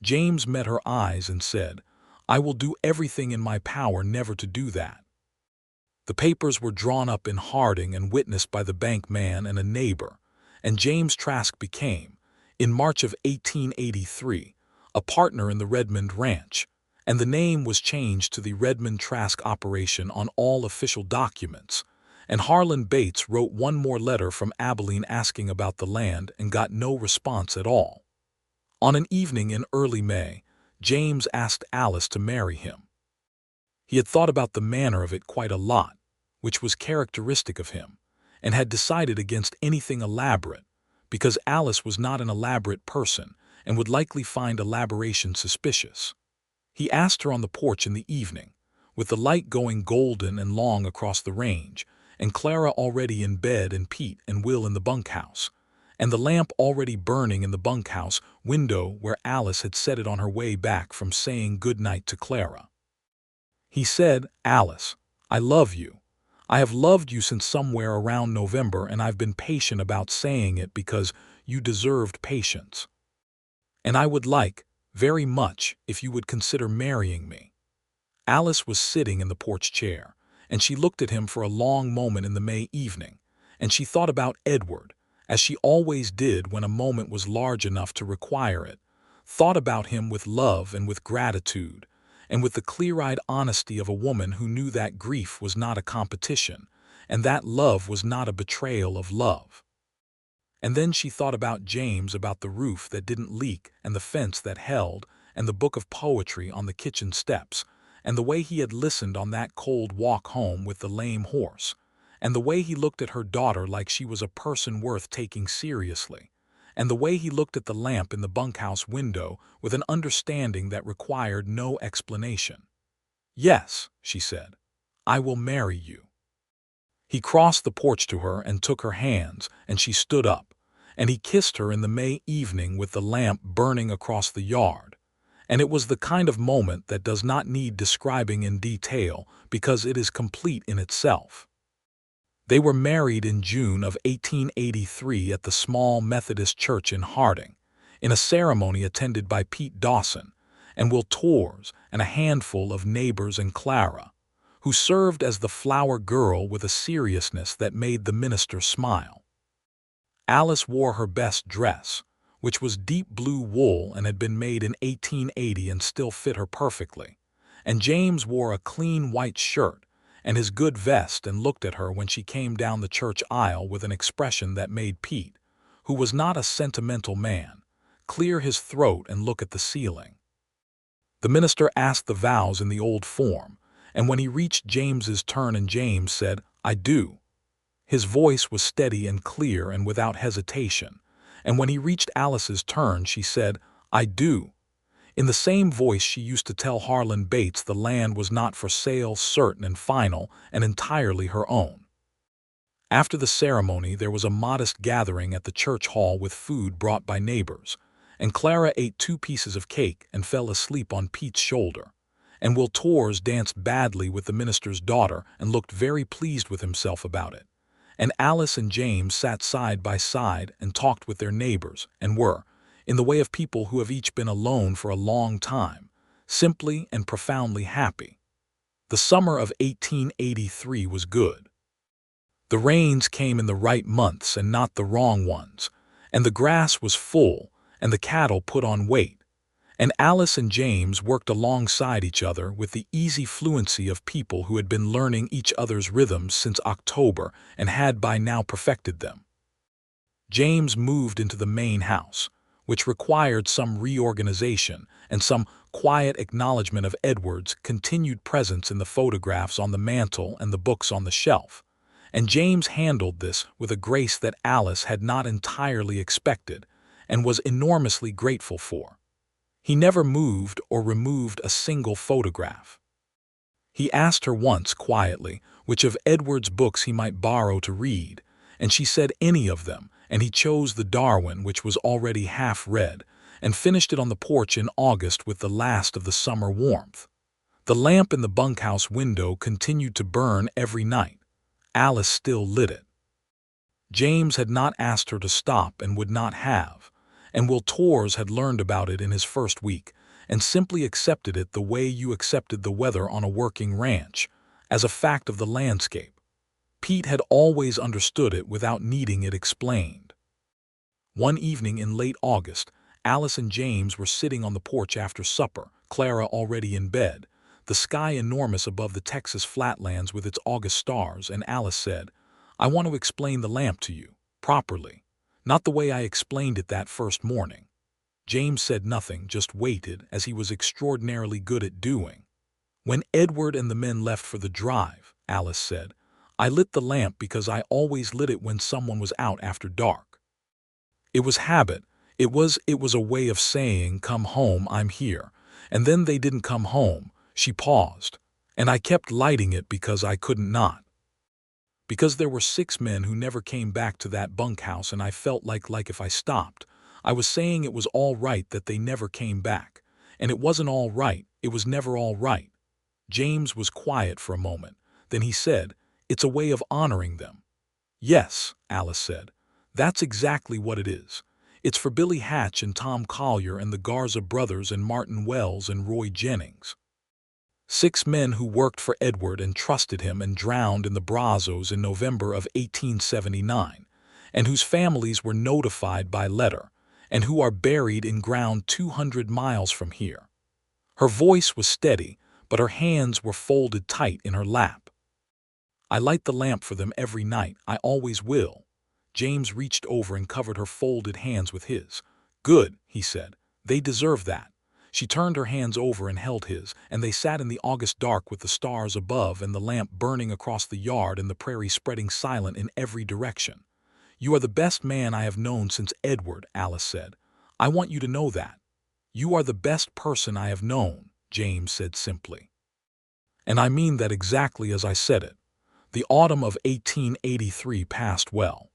James met her eyes and said, "I will do everything in my power never to do that." The papers were drawn up in Harding and witnessed by the bank man and a neighbor, and James Trask became, in March of 1883, a partner in the Redmond ranch, and the name was changed to the Redmond Trask operation on all official documents, and Harlan Bates wrote one more letter from Abilene asking about the land and got no response at all. On an evening in early May, James asked Alice to marry him. He had thought about the manner of it quite a lot, which was characteristic of him, and had decided against anything elaborate, because Alice was not an elaborate person and would likely find elaboration suspicious. He asked her on the porch in the evening, with the light going golden and long across the range, and Clara already in bed and Pete and Will in the bunkhouse, and the lamp already burning in the bunkhouse window where Alice had set it on her way back from saying good night to Clara. He said, "Alice, I love you. I have loved you since somewhere around November, and I've been patient about saying it because you deserved patience. And I would like, very much, if you would consider marrying me." Alice was sitting in the porch chair, and she looked at him for a long moment in the May evening, and she thought about Edward, as she always did when a moment was large enough to require it, thought about him with love and with gratitude, and with the clear-eyed honesty of a woman who knew that grief was not a competition, and that love was not a betrayal of love. And then she thought about James, about the roof that didn't leak, and the fence that held, and the book of poetry on the kitchen steps, and the way he had listened on that cold walk home with the lame horse, and the way he looked at her daughter like she was a person worth taking seriously, and the way he looked at the lamp in the bunkhouse window with an understanding that required no explanation. "Yes," she said, "I will marry you." He crossed the porch to her and took her hands, and she stood up, and he kissed her in the May evening with the lamp burning across the yard, and it was the kind of moment that does not need describing in detail because it is complete in itself. They were married in June of 1883 at the small Methodist church in Harding, in a ceremony attended by Pete Dawson and Will Torres and a handful of neighbors and Clara, who served as the flower girl with a seriousness that made the minister smile. Alice wore her best dress, which was deep blue wool and had been made in 1880 and still fit her perfectly, and James wore a clean white shirt and his good vest and looked at her when she came down the church aisle with an expression that made Pete, who was not a sentimental man, clear his throat and look at the ceiling. The minister asked the vows in the old form, and when he reached James's turn and James said, "I do," his voice was steady and clear and without hesitation, and when he reached Alice's turn she said, "I do," in the same voice she used to tell Harlan Bates the land was not for sale, certain and final, and entirely her own. After the ceremony there was a modest gathering at the church hall with food brought by neighbors, and Clara ate 2 pieces of cake and fell asleep on Pete's shoulder, and Will Torres danced badly with the minister's daughter and looked very pleased with himself about it, and Alice and James sat side by side and talked with their neighbors and were, in the way of people who have each been alone for a long time, simply and profoundly happy. The summer of 1883 was good. The rains came in the right months and not the wrong ones, and the grass was full and the cattle put on weight, and Alice and James worked alongside each other with the easy fluency of people who had been learning each other's rhythms since October and had by now perfected them. James moved into the main house, which required some reorganization and some quiet acknowledgement of Edward's continued presence in the photographs on the mantel and the books on the shelf, and James handled this with a grace that Alice had not entirely expected and was enormously grateful for. He never moved or removed a single photograph. He asked her once quietly which of Edward's books he might borrow to read, and she said any of them, and he chose the Darwin, which was already half read, and finished it on the porch in August with the last of the summer warmth. The lamp in the bunkhouse window continued to burn every night. Alice still lit it. James had not asked her to stop and would not have, and Will Torres had learned about it in his first week and simply accepted it the way you accepted the weather on a working ranch, as a fact of the landscape. Pete had always understood it without needing it explained. One evening in late August, Alice and James were sitting on the porch after supper, Clara already in bed, the sky enormous above the Texas flatlands with its August stars, and Alice said, "I want to explain the lamp to you, properly. Not the way I explained it that first morning." James said nothing, just waited, as he was extraordinarily good at doing. "When Edward and the men left for the drive," Alice said, "I lit the lamp because I always lit it when someone was out after dark. It was habit. It was a way of saying, 'Come home, I'm here.' And then they didn't come home." She paused. "And I kept lighting it because I couldn't not. Because there were 6 men who never came back to that bunkhouse, and I felt like if I stopped, I was saying it was all right that they never came back. And it wasn't all right. It was never all right." James was quiet for a moment. Then he said, "It's a way of honoring them." "Yes," Alice said. "That's exactly what it is. It's for Billy Hatch and Tom Collier and the Garza brothers and Martin Wells and Roy Jennings. 6 men who worked for Edward and trusted him and drowned in the Brazos in November of 1879, and whose families were notified by letter, and who are buried in ground 200 miles from here." Her voice was steady, but her hands were folded tight in her lap. "I light the lamp for them every night. I always will." James reached over and covered her folded hands with his. "Good," he said. "They deserve that." She turned her hands over and held his, and they sat in the August dark with the stars above and the lamp burning across the yard and the prairie spreading silent in every direction. "You are the best man I have known since Edward," Alice said. "I want you to know that." "You are the best person I have known," James said simply. "And I mean that exactly as I said it." The autumn of 1883 passed well.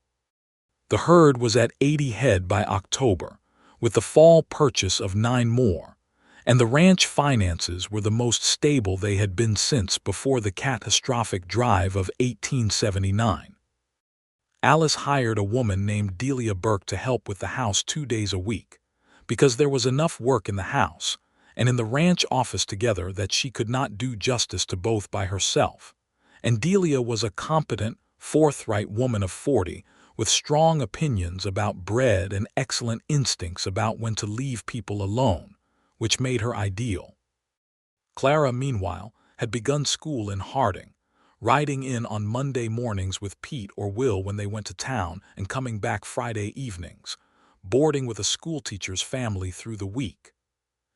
The herd was at 80 head by October, with the fall purchase of 9 more, and the ranch finances were the most stable they had been since before the catastrophic drive of 1879. Alice hired a woman named Delia Burke to help with the house 2 days a week, because there was enough work in the house and in the ranch office together that she could not do justice to both by herself. And Delia was a competent, forthright woman of 40, with strong opinions about bread and excellent instincts about when to leave people alone, which made her ideal. Clara, meanwhile, had begun school in Harding, riding in on Monday mornings with Pete or Will when they went to town and coming back Friday evenings, boarding with a schoolteacher's family through the week.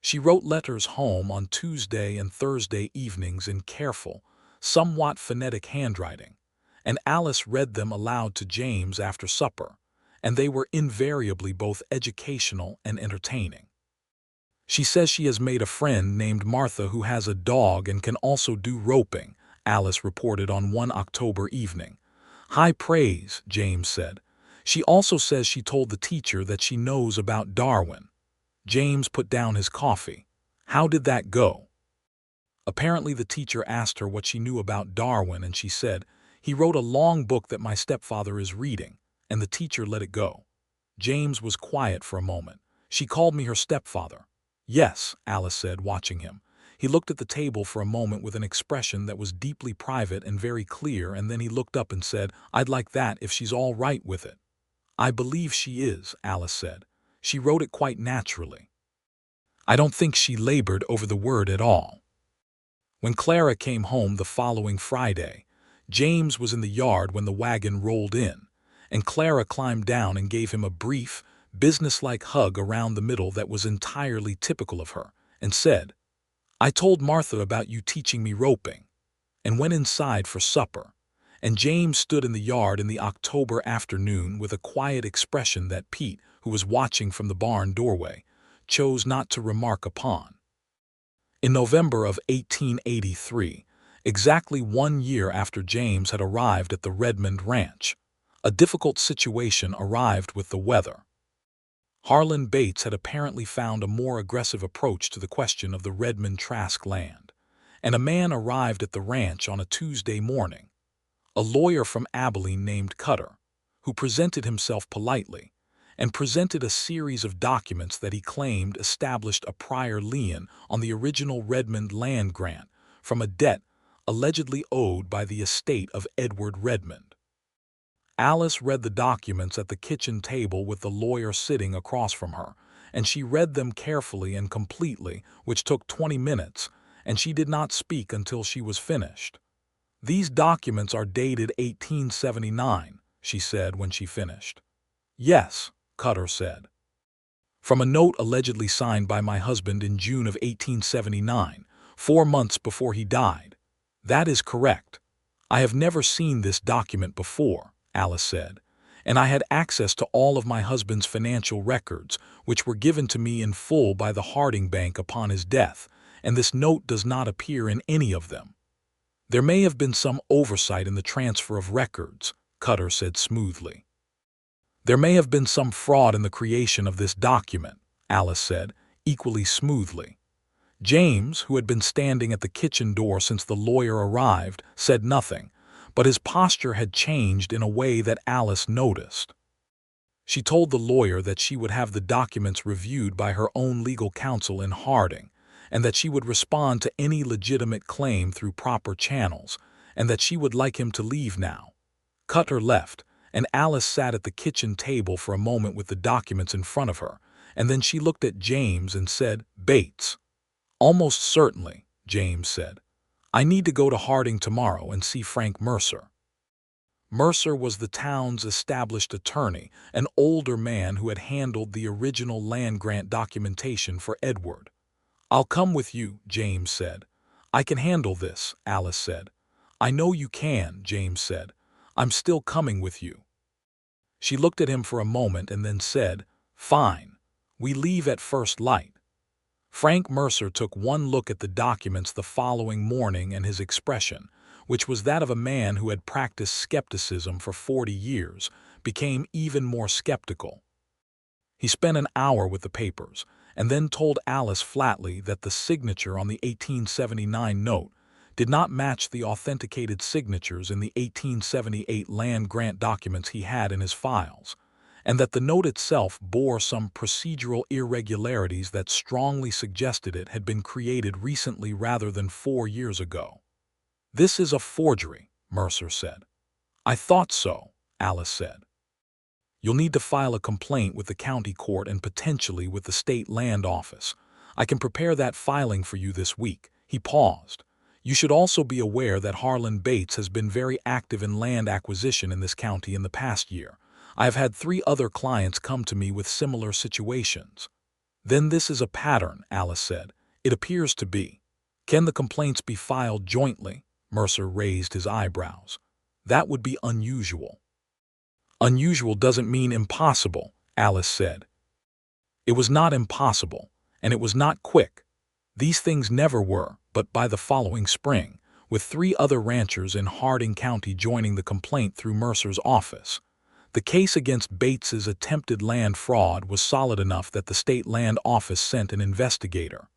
She wrote letters home on Tuesday and Thursday evenings in careful, somewhat phonetic handwriting, and Alice read them aloud to James after supper, and they were invariably both educational and entertaining. "She says she has made a friend named Martha who has a dog and can also do roping," Alice reported on one October evening. "High praise," James said. "She also says she told the teacher that she knows about Darwin." James put down his coffee. "How did that go?" "Apparently the teacher asked her what she knew about Darwin, and she said, 'He wrote a long book that my stepfather is reading,' and the teacher let it go." James was quiet for a moment. "She called me her stepfather." "Yes," Alice said, watching him. He looked at the table for a moment with an expression that was deeply private and very clear, and then he looked up and said, "I'd like that if she's all right with it." "I believe she is," Alice said. "She wrote it quite naturally. I don't think she labored over the word at all." When Clara came home the following Friday, James was in the yard when the wagon rolled in, and Clara climbed down and gave him a brief, businesslike hug around the middle that was entirely typical of her, and said, "I told Martha about you teaching me roping," and went inside for supper, and James stood in the yard in the October afternoon with a quiet expression that Pete, who was watching from the barn doorway, chose not to remark upon. In November of 1883, exactly 1 year after James had arrived at the Redmond ranch, a difficult situation arrived with the weather. Harlan Bates had apparently found a more aggressive approach to the question of the Redmond Trask land, and a man arrived at the ranch on a Tuesday morning, a lawyer from Abilene named Cutter, who presented himself politely and presented a series of documents that he claimed established a prior lien on the original Redmond land grant from a debt allegedly owed by the estate of Edward Redmond. Alice read the documents at the kitchen table with the lawyer sitting across from her, and she read them carefully and completely, which took 20 minutes, and she did not speak until she was finished. "These documents are dated 1879, she said when she finished. "Yes," Cutter said. "From a note allegedly signed by my husband in June of 1879, 4 months before he died. That is correct. I have never seen this document before," Alice said, "and I had access to all of my husband's financial records, which were given to me in full by the Harding Bank upon his death, and this note does not appear in any of them." "There may have been some oversight in the transfer of records," Cutter said smoothly. "There may have been some fraud in the creation of this document," Alice said, equally smoothly. James, who had been standing at the kitchen door since the lawyer arrived, said nothing, but his posture had changed in a way that Alice noticed. She told the lawyer that she would have the documents reviewed by her own legal counsel in Harding, and that she would respond to any legitimate claim through proper channels, and that she would like him to leave now. Cutter left, and Alice sat at the kitchen table for a moment with the documents in front of her, and then she looked at James and said, "Bates." "Almost certainly," James said. "I need to go to Harding tomorrow and see Frank Mercer." Mercer was the town's established attorney, an older man who had handled the original land grant documentation for Edward. "I'll come with you," James said. "I can handle this," Alice said. "I know you can," James said. "I'm still coming with you." She looked at him for a moment and then said, "Fine. We leave at first light." Frank Mercer took one look at the documents the following morning, and his expression, which was that of a man who had practiced skepticism for 40 years, became even more skeptical. He spent an hour with the papers, and then told Alice flatly that the signature on the 1879 note did not match the authenticated signatures in the 1878 land grant documents he had in his files, and that the note itself bore some procedural irregularities that strongly suggested it had been created recently rather than 4 years ago. "This is a forgery," Mercer said. "I thought so," Alice said. "You'll need to file a complaint with the county court and potentially with the state land office. I can prepare that filing for you this week." He paused. "You should also be aware that Harlan Bates has been very active in land acquisition in this county in the past year. I have had 3 other clients come to me with similar situations." "Then this is a pattern," Alice said. "It appears to be." "Can the complaints be filed jointly?" Mercer raised his eyebrows. "That would be unusual." "Unusual doesn't mean impossible," Alice said. "It was not impossible, and it was not quick. These things never were, but by the following spring, with 3 other ranchers in Harding County joining the complaint through Mercer's office. The case against Bates's attempted land fraud was solid enough that the state land office sent an investigator,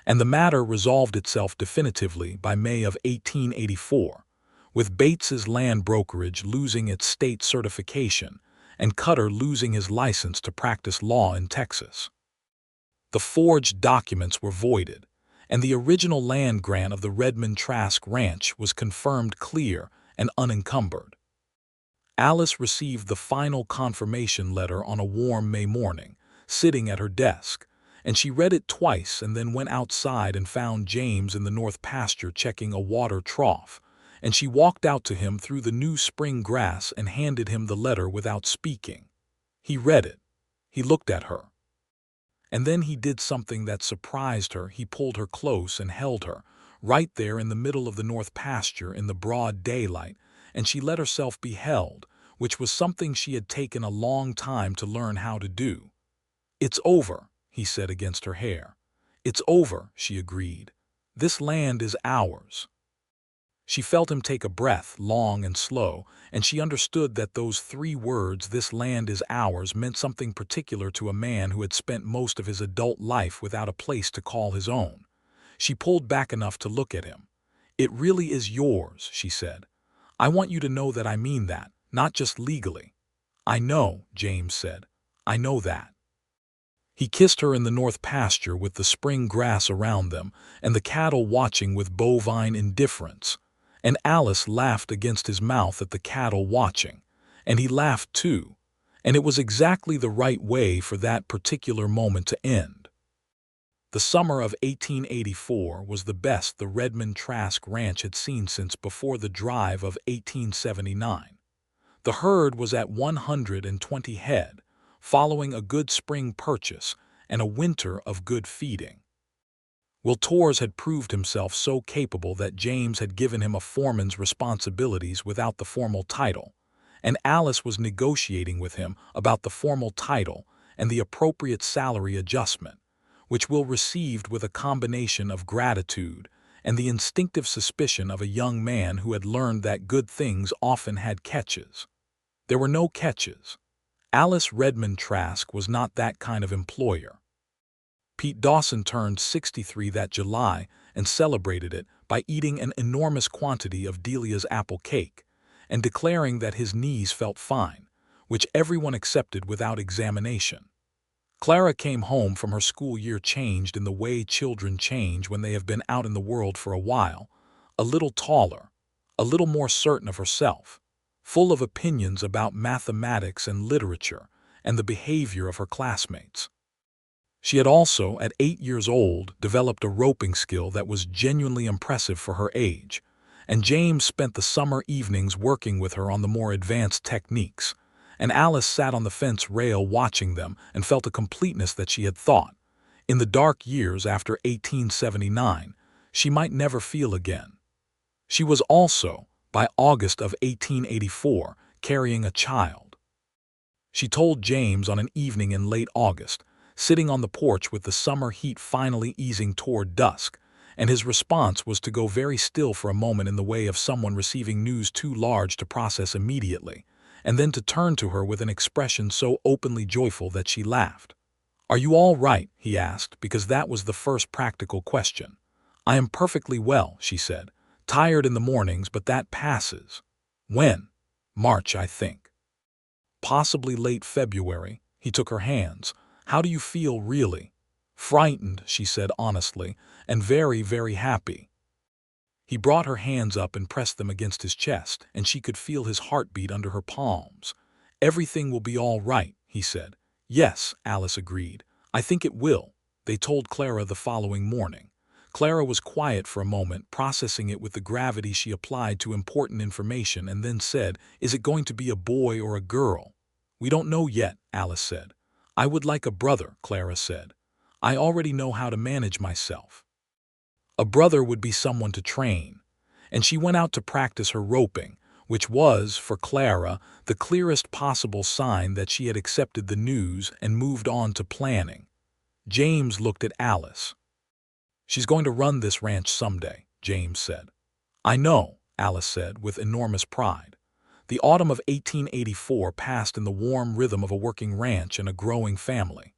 and the matter resolved itself definitively by May of 1884, with Bates's land brokerage losing its state certification and Cutter losing his license to practice law in Texas. The forged documents were voided, and the original land grant of the Redmond Trask Ranch was confirmed clear and unencumbered. Alice received the final confirmation letter on a warm May morning, sitting at her desk, and she read it twice and then went outside and found James in the north pasture checking a water trough, and she walked out to him through the new spring grass and handed him the letter without speaking. He read it. He looked at her. And then he did something that surprised her. He pulled her close and held her, right there in the middle of the north pasture in the broad daylight, and she let herself be held, which was something she had taken a long time to learn how to do. "It's over," he said against her hair. "It's over," she agreed. "This land is ours." She felt him take a breath, long and slow, and she understood that those 3 words, "this land is ours," meant something particular to a man who had spent most of his adult life without a place to call his own. She pulled back enough to look at him. "It really is yours," she said. "I want you to know that I mean that, not just legally." "I know," James said. "I know that." He kissed her in the north pasture with the spring grass around them and the cattle watching with bovine indifference, and Alice laughed against his mouth at the cattle watching, and he laughed too, and it was exactly the right way for that particular moment to end. The summer of 1884 was the best the Redmond Trask Ranch had seen since before the drive of 1879. The herd was at 120 head, following a good spring purchase and a winter of good feeding. Will Torres had proved himself so capable that James had given him a foreman's responsibilities without the formal title, and Alice was negotiating with him about the formal title and the appropriate salary adjustment, which Will received with a combination of gratitude and the instinctive suspicion of a young man who had learned that good things often had catches. There were no catches. Alice Redmond Trask was not that kind of employer. Pete Dawson turned 63 that July and celebrated it by eating an enormous quantity of Delia's apple cake and declaring that his knees felt fine, which everyone accepted without examination. Clara came home from her school year changed in the way children change when they have been out in the world for a while, a little taller, a little more certain of herself, full of opinions about mathematics and literature and the behavior of her classmates. She had also, at 8 years old, developed a roping skill that was genuinely impressive for her age, and James spent the summer evenings working with her on the more advanced techniques, and Alice sat on the fence rail watching them and felt a completeness that she had thought, in the dark years after 1879, she might never feel again. She was also, by August of 1884, carrying a child. She told James on an evening in late August, sitting on the porch with the summer heat finally easing toward dusk, and his response was to go very still for a moment in the way of someone receiving news too large to process immediately, and then to turn to her with an expression so openly joyful that she laughed. "Are you all right?" he asked, because that was the first practical question. "I am perfectly well," she said. "Tired in the mornings, but that passes." "When?" "March, I think." "Possibly late February." He took her hands. "How do you feel, really?" "Frightened," she said honestly, "and very, very happy." He brought her hands up and pressed them against his chest, and she could feel his heartbeat under her palms. "Everything will be all right," he said. "Yes," Alice agreed. "I think it will," they told Clara the following morning. Clara was quiet for a moment, processing it with the gravity she applied to important information, and then said, "Is it going to be a boy or a girl?" "We don't know yet," Alice said. "I would like a brother," Clara said. "I already know how to manage myself." A brother would be someone to train, and she went out to practice her roping, which was, for Clara, the clearest possible sign that she had accepted the news and moved on to planning. James looked at Alice. "She's going to run this ranch someday," James said. "I know," Alice said with enormous pride. The autumn of 1884 passed in the warm rhythm of a working ranch and a growing family.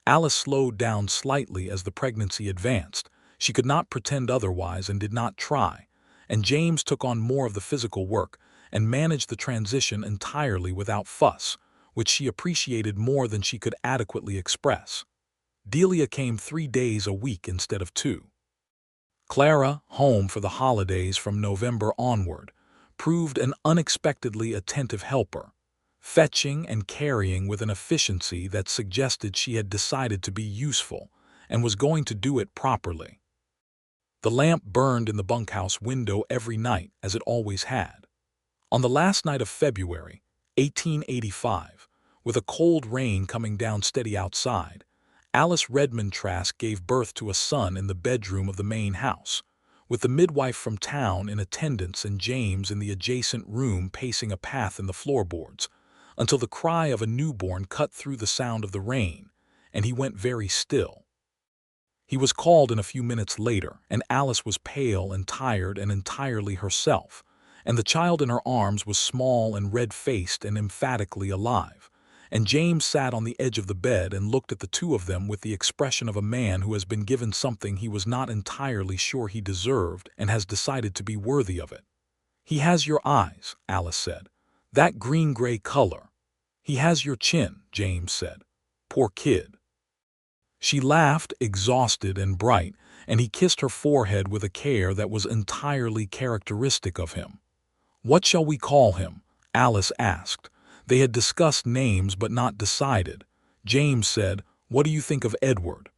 Alice slowed down slightly as the pregnancy advanced. She could not pretend otherwise and did not try, and James took on more of the physical work and managed the transition entirely without fuss, which she appreciated more than she could adequately express. Delia came 3 days a week instead of 2. Clara, home for the holidays from November onward, proved an unexpectedly attentive helper, fetching and carrying with an efficiency that suggested she had decided to be useful and was going to do it properly. The lamp burned in the bunkhouse window every night, as it always had. On the last night of February, 1885, with a cold rain coming down steady outside, Alice Redmond Trask gave birth to a son in the bedroom of the main house, with the midwife from town in attendance and James in the adjacent room pacing a path in the floorboards, until the cry of a newborn cut through the sound of the rain, and he went very still. He was called in a few minutes later, and Alice was pale and tired and entirely herself, and the child in her arms was small and red-faced and emphatically alive, and James sat on the edge of the bed and looked at the two of them with the expression of a man who has been given something he was not entirely sure he deserved and has decided to be worthy of it. "He has your eyes," Alice said. "That green-gray color." "He has your chin," James said. "Poor kid." She laughed, exhausted and bright, and he kissed her forehead with a care that was entirely characteristic of him. "What shall we call him?" Alice asked, They had discussed names but not decided. James said, "What do you think of Edward?"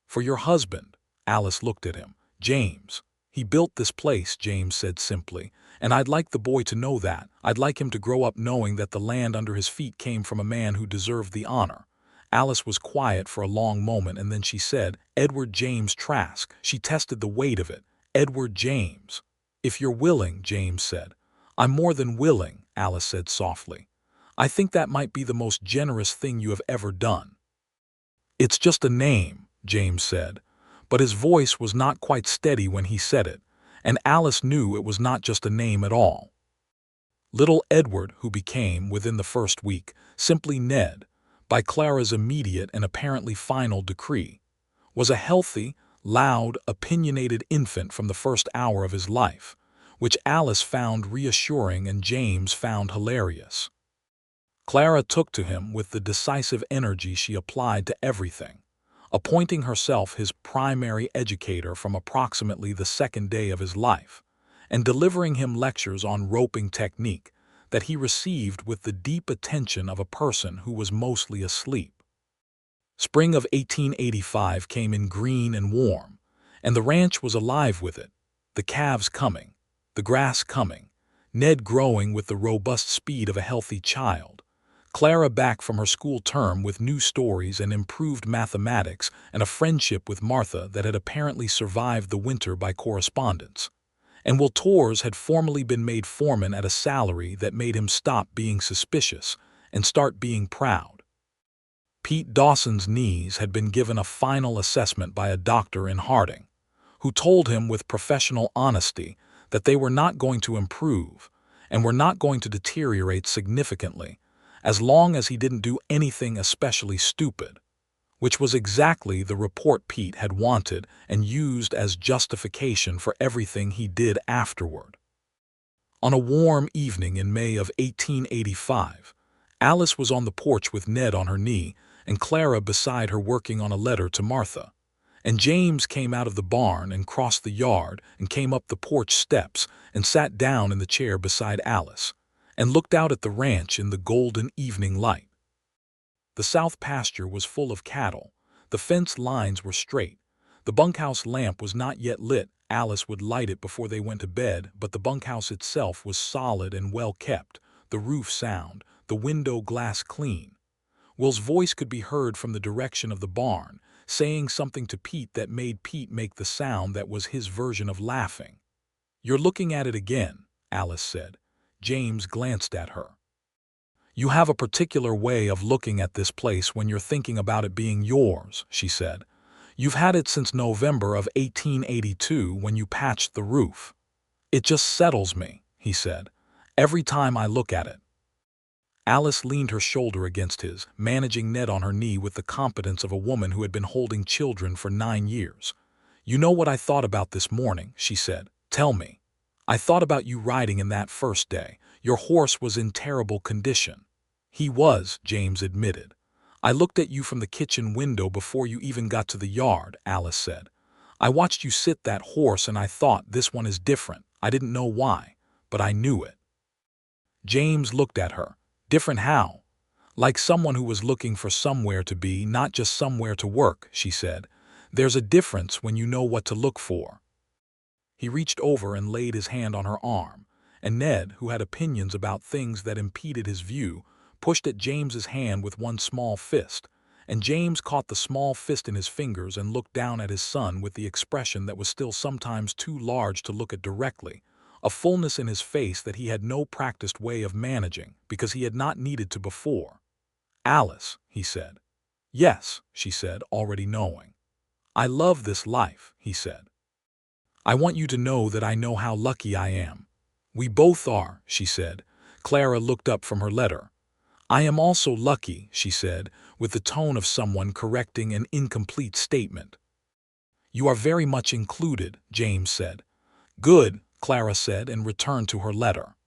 "For your husband." Alice looked at him. "James. He built this place," James said simply, "and I'd like the boy to know that. I'd like him to grow up knowing that the land under his feet came from a man who deserved the honor." Alice was quiet for a long moment, and then she said, "Edward James Trask." She tested the weight of it. "Edward James." "If you're willing," James said. "I'm more than willing," Alice said softly. "I think that might be the most generous thing you have ever done." "It's just a name," James said, but his voice was not quite steady when he said it, and Alice knew it was not just a name at all. Little Edward, who became, within the first week, simply Ned, by Clara's immediate and apparently final decree, was a healthy, loud, opinionated infant from the first hour of his life, which Alice found reassuring and James found hilarious. Clara took to him with the decisive energy she applied to everything, appointing herself his primary educator from approximately the second day of his life, and delivering him lectures on roping technique that he received with the deep attention of a person who was mostly asleep. Spring of 1885 came in green and warm, and the ranch was alive with it, the calves coming, the grass coming, Ned growing with the robust speed of a healthy child, Clara back from her school term with new stories and improved mathematics and a friendship with Martha that had apparently survived the winter by correspondence. And Will Torres had formally been made foreman at a salary that made him stop being suspicious and start being proud. Pete Dawson's knees had been given a final assessment by a doctor in Harding, who told him with professional honesty that they were not going to improve and were not going to deteriorate significantly as long as he didn't do anything especially stupid, which was exactly the report Pete had wanted and used as justification for everything he did afterward. On a warm evening in May of 1885, Alice was on the porch with Ned on her knee and Clara beside her working on a letter to Martha, and James came out of the barn and crossed the yard and came up the porch steps and sat down in the chair beside Alice and looked out at the ranch in the golden evening light. The south pasture was full of cattle, the fence lines were straight, the bunkhouse lamp was not yet lit. Alice would light it before they went to bed, but the bunkhouse itself was solid and well kept, the roof sound, the window glass clean. Will's voice could be heard from the direction of the barn, saying something to Pete that made Pete make the sound that was his version of laughing. "You're looking at it again," Alice said. James glanced at her. "You have a particular way of looking at this place when you're thinking about it being yours," she said. "You've had it since November of 1882 when you patched the roof." "It just settles me," he said, "every time I look at it." Alice leaned her shoulder against his, managing Ned on her knee with the competence of a woman who had been holding children for 9 years. "You know what I thought about this morning," she said. "Tell me." "I thought about you riding in that first day. Your horse was in terrible condition." "He was," James admitted. "I looked at you from the kitchen window before you even got to the yard," Alice said. "I watched you sit that horse and I thought, this one is different. I didn't know why, but I knew it." James looked at her. "Different how?" "Like someone who was looking for somewhere to be, not just somewhere to work," she said. "There's a difference when you know what to look for." He reached over and laid his hand on her arm, and Ned, who had opinions about things that impeded his view, pushed at James's hand with one small fist, and James caught the small fist in his fingers and looked down at his son with the expression that was still sometimes too large to look at directly, a fullness in his face that he had no practiced way of managing because he had not needed to before. "Alice," he said. "Yes," she said, already knowing. "I love this life," he said. "I want you to know that I know how lucky I am." "We both are," she said. Clara looked up from her letter. "I am also lucky," she said, with the tone of someone correcting an incomplete statement. "You are very much included," James said. "Good," Clara said and returned to her letter.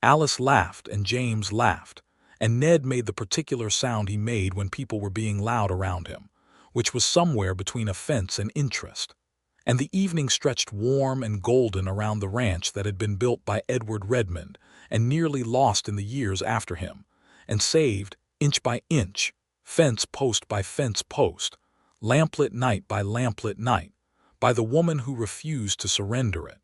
Alice laughed and James laughed, and Ned made the particular sound he made when people were being loud around him, which was somewhere between offense and interest. and the evening stretched warm and golden around the ranch that had been built by Edward Redmond and nearly lost in the years after him, and saved, inch by inch, fence post by fence post, lamplit night by lamplit night, by the woman who refused to surrender it.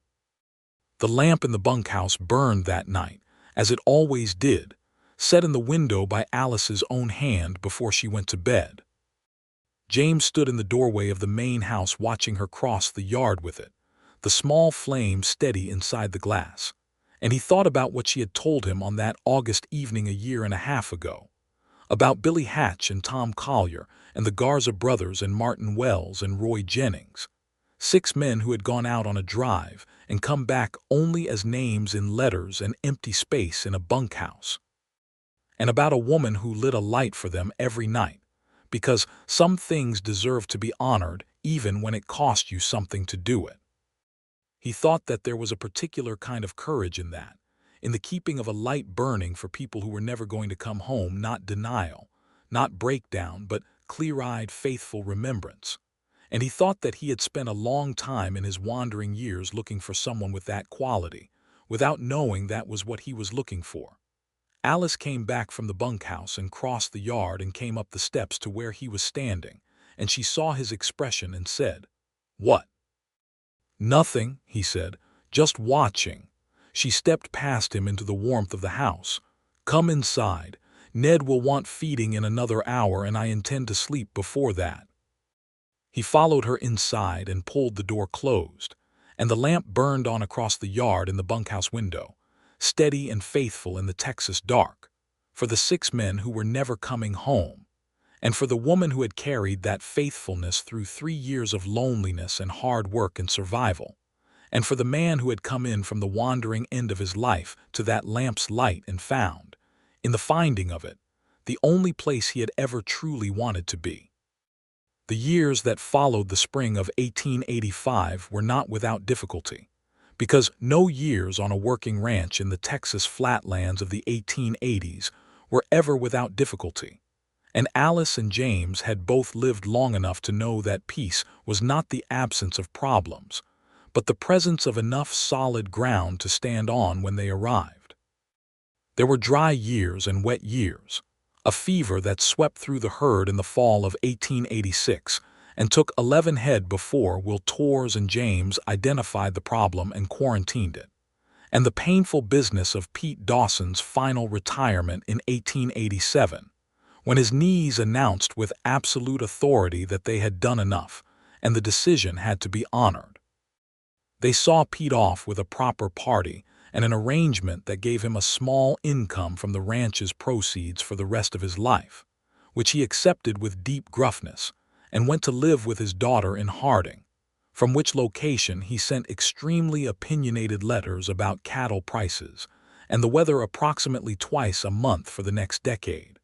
The lamp in the bunkhouse burned that night, as it always did, set in the window by Alice's own hand before she went to bed. James stood in the doorway of the main house watching her cross the yard with it, the small flame steady inside the glass, and he thought about what she had told him on that August evening a year and a half ago, about Billy Hatch and Tom Collier and the Garza brothers and Martin Wells and Roy Jennings, 6 men who had gone out on a drive and come back only as names in letters and empty space in a bunkhouse, and about a woman who lit a light for them every night, because some things deserve to be honored even when it cost you something to do it. He thought that there was a particular kind of courage in that, in the keeping of a light burning for people who were never going to come home, not denial, not breakdown, but clear-eyed, faithful remembrance. And he thought that he had spent a long time in his wandering years looking for someone with that quality, without knowing that was what he was looking for. Alice came back from the bunkhouse and crossed the yard and came up the steps to where he was standing, and she saw his expression and said, "What?" "Nothing," he said, "just watching." She stepped past him into the warmth of the house. "Come inside. Ned will want feeding in another hour and I intend to sleep before that." He followed her inside and pulled the door closed, and the lamp burned on across the yard in the bunkhouse window, steady and faithful in the Texas dark, for the 6 men who were never coming home, and for the woman who had carried that faithfulness through 3 years of loneliness and hard work and survival, and for the man who had come in from the wandering end of his life to that lamp's light and found, in the finding of it, the only place he had ever truly wanted to be. The years that followed the spring of 1885 were not without difficulty, because no years on a working ranch in the Texas flatlands of the 1880s were ever without difficulty, and Alice and James had both lived long enough to know that peace was not the absence of problems, but the presence of enough solid ground to stand on when they arrived. There were dry years and wet years, a fever that swept through the herd in the fall of 1886 and took 11 head before Will Torres and James identified the problem and quarantined it, and the painful business of Pete Dawson's final retirement in 1887, when his knees announced with absolute authority that they had done enough, and the decision had to be honored. They saw Pete off with a proper party and an arrangement that gave him a small income from the ranch's proceeds for the rest of his life, which he accepted with deep gruffness, and went to live with his daughter in Harding, from which location he sent extremely opinionated letters about cattle prices and the weather approximately twice a month for the next decade.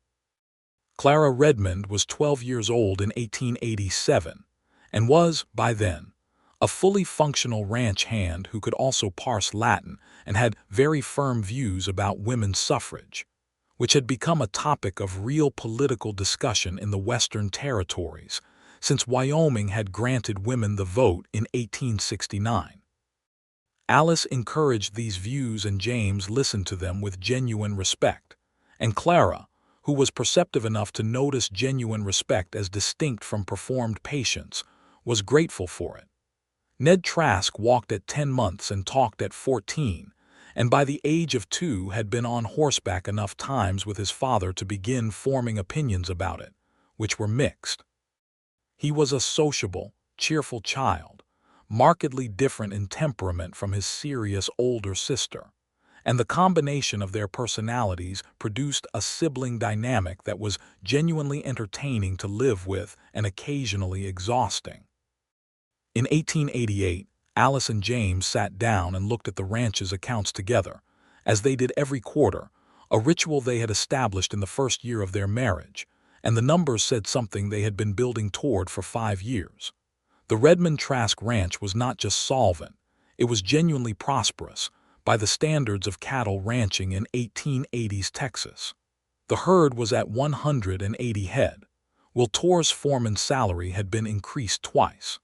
Clara Redmond was 12 years old in 1887 and was, by then, a fully functional ranch hand who could also parse Latin and had very firm views about women's suffrage, which had become a topic of real political discussion in the Western Territories since Wyoming had granted women the vote in 1869. Alice encouraged these views and James listened to them with genuine respect, and Clara, who was perceptive enough to notice genuine respect as distinct from performed patience, was grateful for it. Ned Trask walked at 10 months and talked at 14, and by the age of 2 had been on horseback enough times with his father to begin forming opinions about it, which were mixed. He was a sociable, cheerful child, markedly different in temperament from his serious older sister, and the combination of their personalities produced a sibling dynamic that was genuinely entertaining to live with and occasionally exhausting. In 1888, Alice and James sat down and looked at the ranch's accounts together, as they did every quarter, a ritual they had established in the first year of their marriage, and the numbers said something they had been building toward for 5 years. The Redmond Trask Ranch was not just solvent, it was genuinely prosperous, by the standards of cattle ranching in 1880s Texas. The herd was at 180 head. Will Torres' foreman's salary had been increased twice.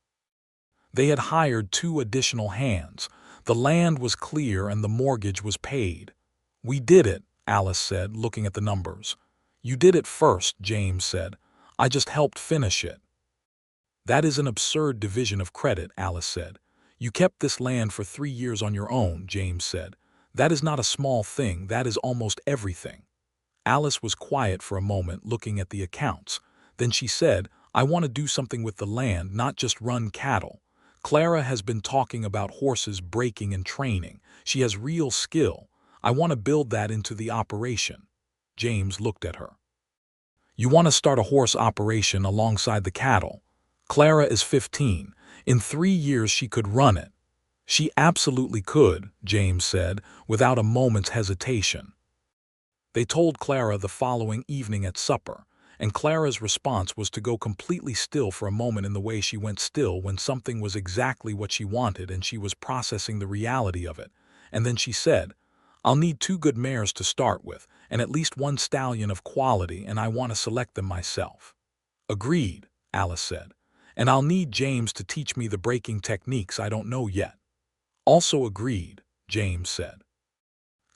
They had hired 2 additional hands. The land was clear and the mortgage was paid. "We did it," Alice said, looking at the numbers. "You did it first," James said. "I just helped finish it." "That is an absurd division of credit," Alice said. "You kept this land for 3 years on your own," James said. "That is not a small thing, that is almost everything." Alice was quiet for a moment, looking at the accounts. Then she said, "I want to do something with the land, not just run cattle. Clara has been talking about horses breaking and training. She has real skill. I want to build that into the operation." James looked at her. "You want to start a horse operation alongside the cattle? Clara is 15. In 3 years she could run it." "She absolutely could," James said, without a moment's hesitation. They told Clara the following evening at supper, and Clara's response was to go completely still for a moment, in the way she went still when something was exactly what she wanted and she was processing the reality of it. And then she said, "I'll need 2 good mares to start with, and at least 1 stallion of quality, and I want to select them myself." "Agreed," Alice said. "And I'll need James to teach me the breaking techniques I don't know yet." "Also agreed," James said.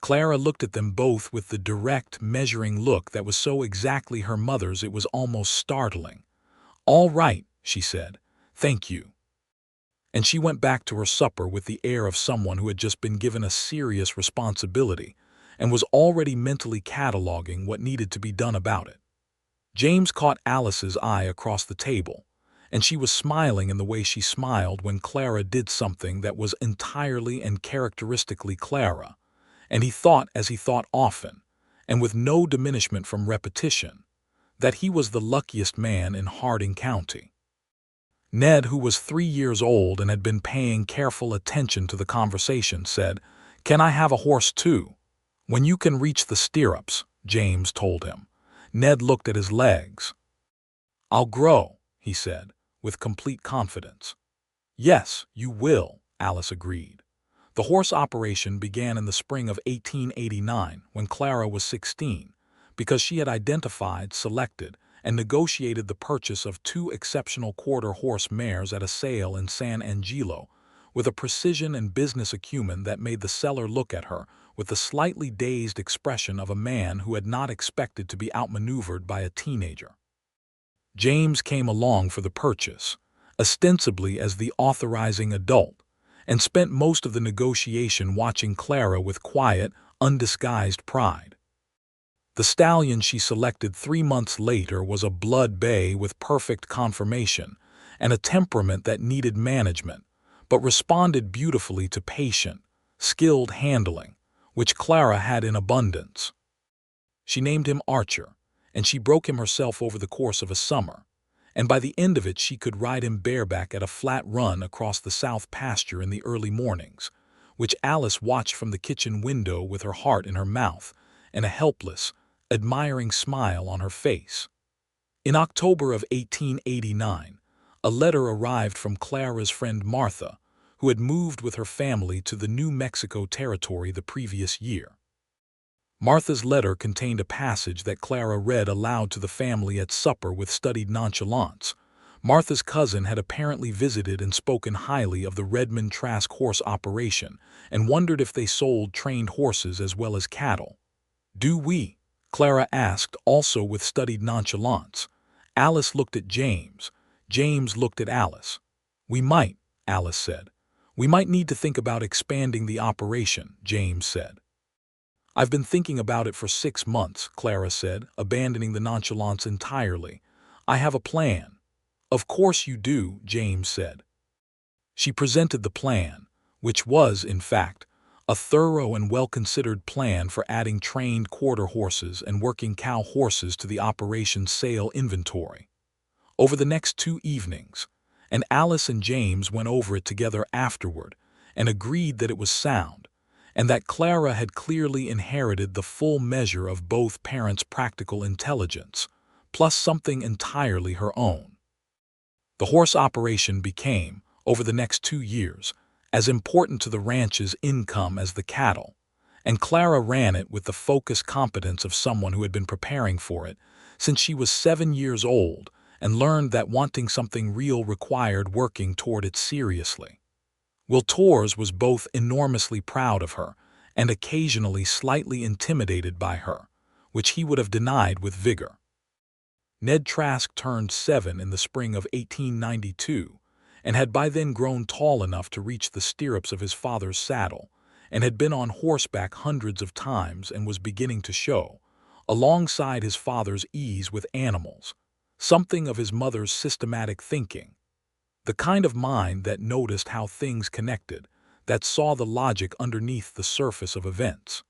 Clara looked at them both with the direct, measuring look that was so exactly her mother's it was almost startling. "All right," she said. "Thank you." And she went back to her supper with the air of someone who had just been given a serious responsibility and was already mentally cataloging what needed to be done about it. James caught Alice's eye across the table, and she was smiling in the way she smiled when Clara did something that was entirely and characteristically Clara. And he thought, as he thought often, and with no diminishment from repetition, that he was the luckiest man in Harding County. Ned, who was 3 years old and had been paying careful attention to the conversation, said, "Can I have a horse too?" "When you can reach the stirrups," James told him. Ned looked at his legs. "I'll grow," he said, with complete confidence. "Yes, you will," Alice agreed. The horse operation began in the spring of 1889, when Clara was 16, because she had identified, selected, and negotiated the purchase of 2 exceptional quarter-horse mares at a sale in San Angelo, with a precision and business acumen that made the seller look at her with the slightly dazed expression of a man who had not expected to be outmaneuvered by a teenager. James came along for the purchase, ostensibly as the authorizing adult, and spent most of the negotiation watching Clara with quiet, undisguised pride. The stallion she selected 3 months later was a blood bay with perfect conformation and a temperament that needed management, but responded beautifully to patient, skilled handling, which Clara had in abundance. She named him Archer, and she broke him herself over the course of a summer, and by the end of it she could ride him bareback at a flat run across the south pasture in the early mornings, which Alice watched from the kitchen window with her heart in her mouth and a helpless, admiring smile on her face. In October of 1889, a letter arrived from Clara's friend Martha, who had moved with her family to the New Mexico territory the previous year. Martha's letter contained a passage that Clara read aloud to the family at supper with studied nonchalance. Martha's cousin had apparently visited and spoken highly of the Redmond Trask horse operation and wondered if they sold trained horses as well as cattle. "Do we?" Clara asked, also with studied nonchalance. Alice looked at James. James looked at Alice. "We might," Alice said. "We might need to think about expanding the operation," James said. "I've been thinking about it for 6 months," Clara said, abandoning the nonchalance entirely. "I have a plan." "Of course you do," James said. She presented the plan, which was, in fact, a thorough and well-considered plan for adding trained quarter horses and working cow horses to the operation's sale inventory. Over the next 2 evenings, and Alice and James went over it together afterward and agreed that it was sound, and that Clara had clearly inherited the full measure of both parents' practical intelligence, plus something entirely her own. The horse operation became, over the next 2 years, as important to the ranch's income as the cattle, and Clara ran it with the focused competence of someone who had been preparing for it since she was 7 years old and learned that wanting something real required working toward it seriously. Will Torres was both enormously proud of her and occasionally slightly intimidated by her, which he would have denied with vigor. Ned Trask turned 7 in the spring of 1892, and had by then grown tall enough to reach the stirrups of his father's saddle, and had been on horseback hundreds of times and was beginning to show, alongside his father's ease with animals, something of his mother's systematic thinking, the kind of mind that noticed how things connected, that saw the logic underneath the surface of events.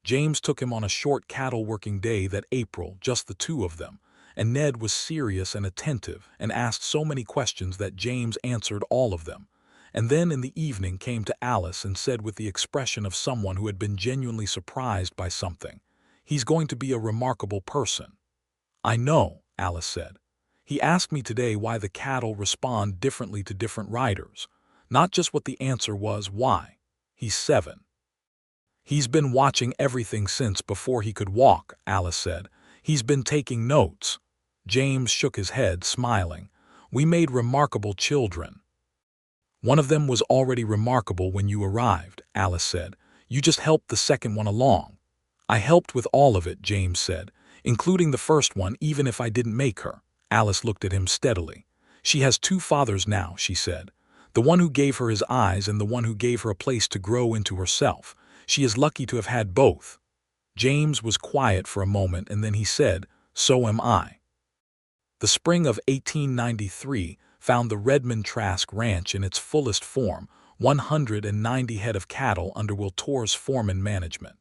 James took him on a short cattle working day that April, just the two of them, and Ned was serious and attentive and asked so many questions that James answered all of them, and then in the evening came to Alice and said with the expression of someone who had been genuinely surprised by something, "He's going to be a remarkable person." "I know," Alice said. "He asked me today why the cattle respond differently to different riders, not just what the answer was, why. He's 7. He's been watching everything since before he could walk," Alice said. "He's been taking notes." James shook his head, smiling. "We made remarkable children." "One of them was already remarkable when you arrived," Alice said. "You just helped the second one along." "I helped with all of it," James said, "including the first one, even if I didn't make her." Alice looked at him steadily. "She has 2 fathers now," she said. "The one who gave her his eyes and the one who gave her a place to grow into herself. She is lucky to have had both." James was quiet for a moment, and then he said, "So am I." The spring of 1893 found the Redmond Trask Ranch in its fullest form, 190 head of cattle under Will Torres' foreman management.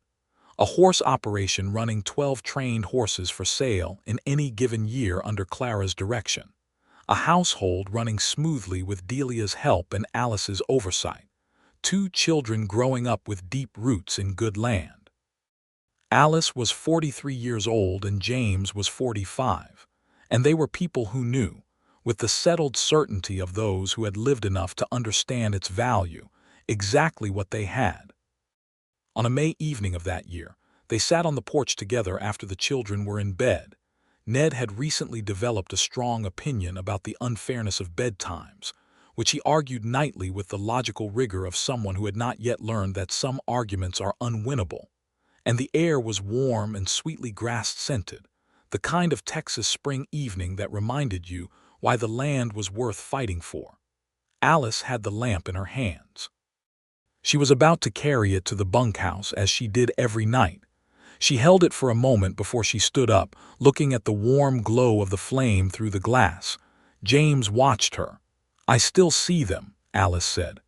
A horse operation running 12 trained horses for sale in any given year under Clara's direction. A household running smoothly with Delia's help and Alice's oversight. 2 children growing up with deep roots in good land. Alice was 43 years old and James was 45, and they were people who knew, with the settled certainty of those who had lived enough to understand its value, exactly what they had. On a May evening of that year, they sat on the porch together after the children were in bed. Ned had recently developed a strong opinion about the unfairness of bedtimes, which he argued nightly with the logical rigor of someone who had not yet learned that some arguments are unwinnable. And the air was warm and sweetly grass-scented, the kind of Texas spring evening that reminded you why the land was worth fighting for. Alice had the lamp in her hands. She was about to carry it to the bunkhouse as she did every night. She held it for a moment before she stood up, looking at the warm glow of the flame through the glass. James watched her. "I still see them," Alice said.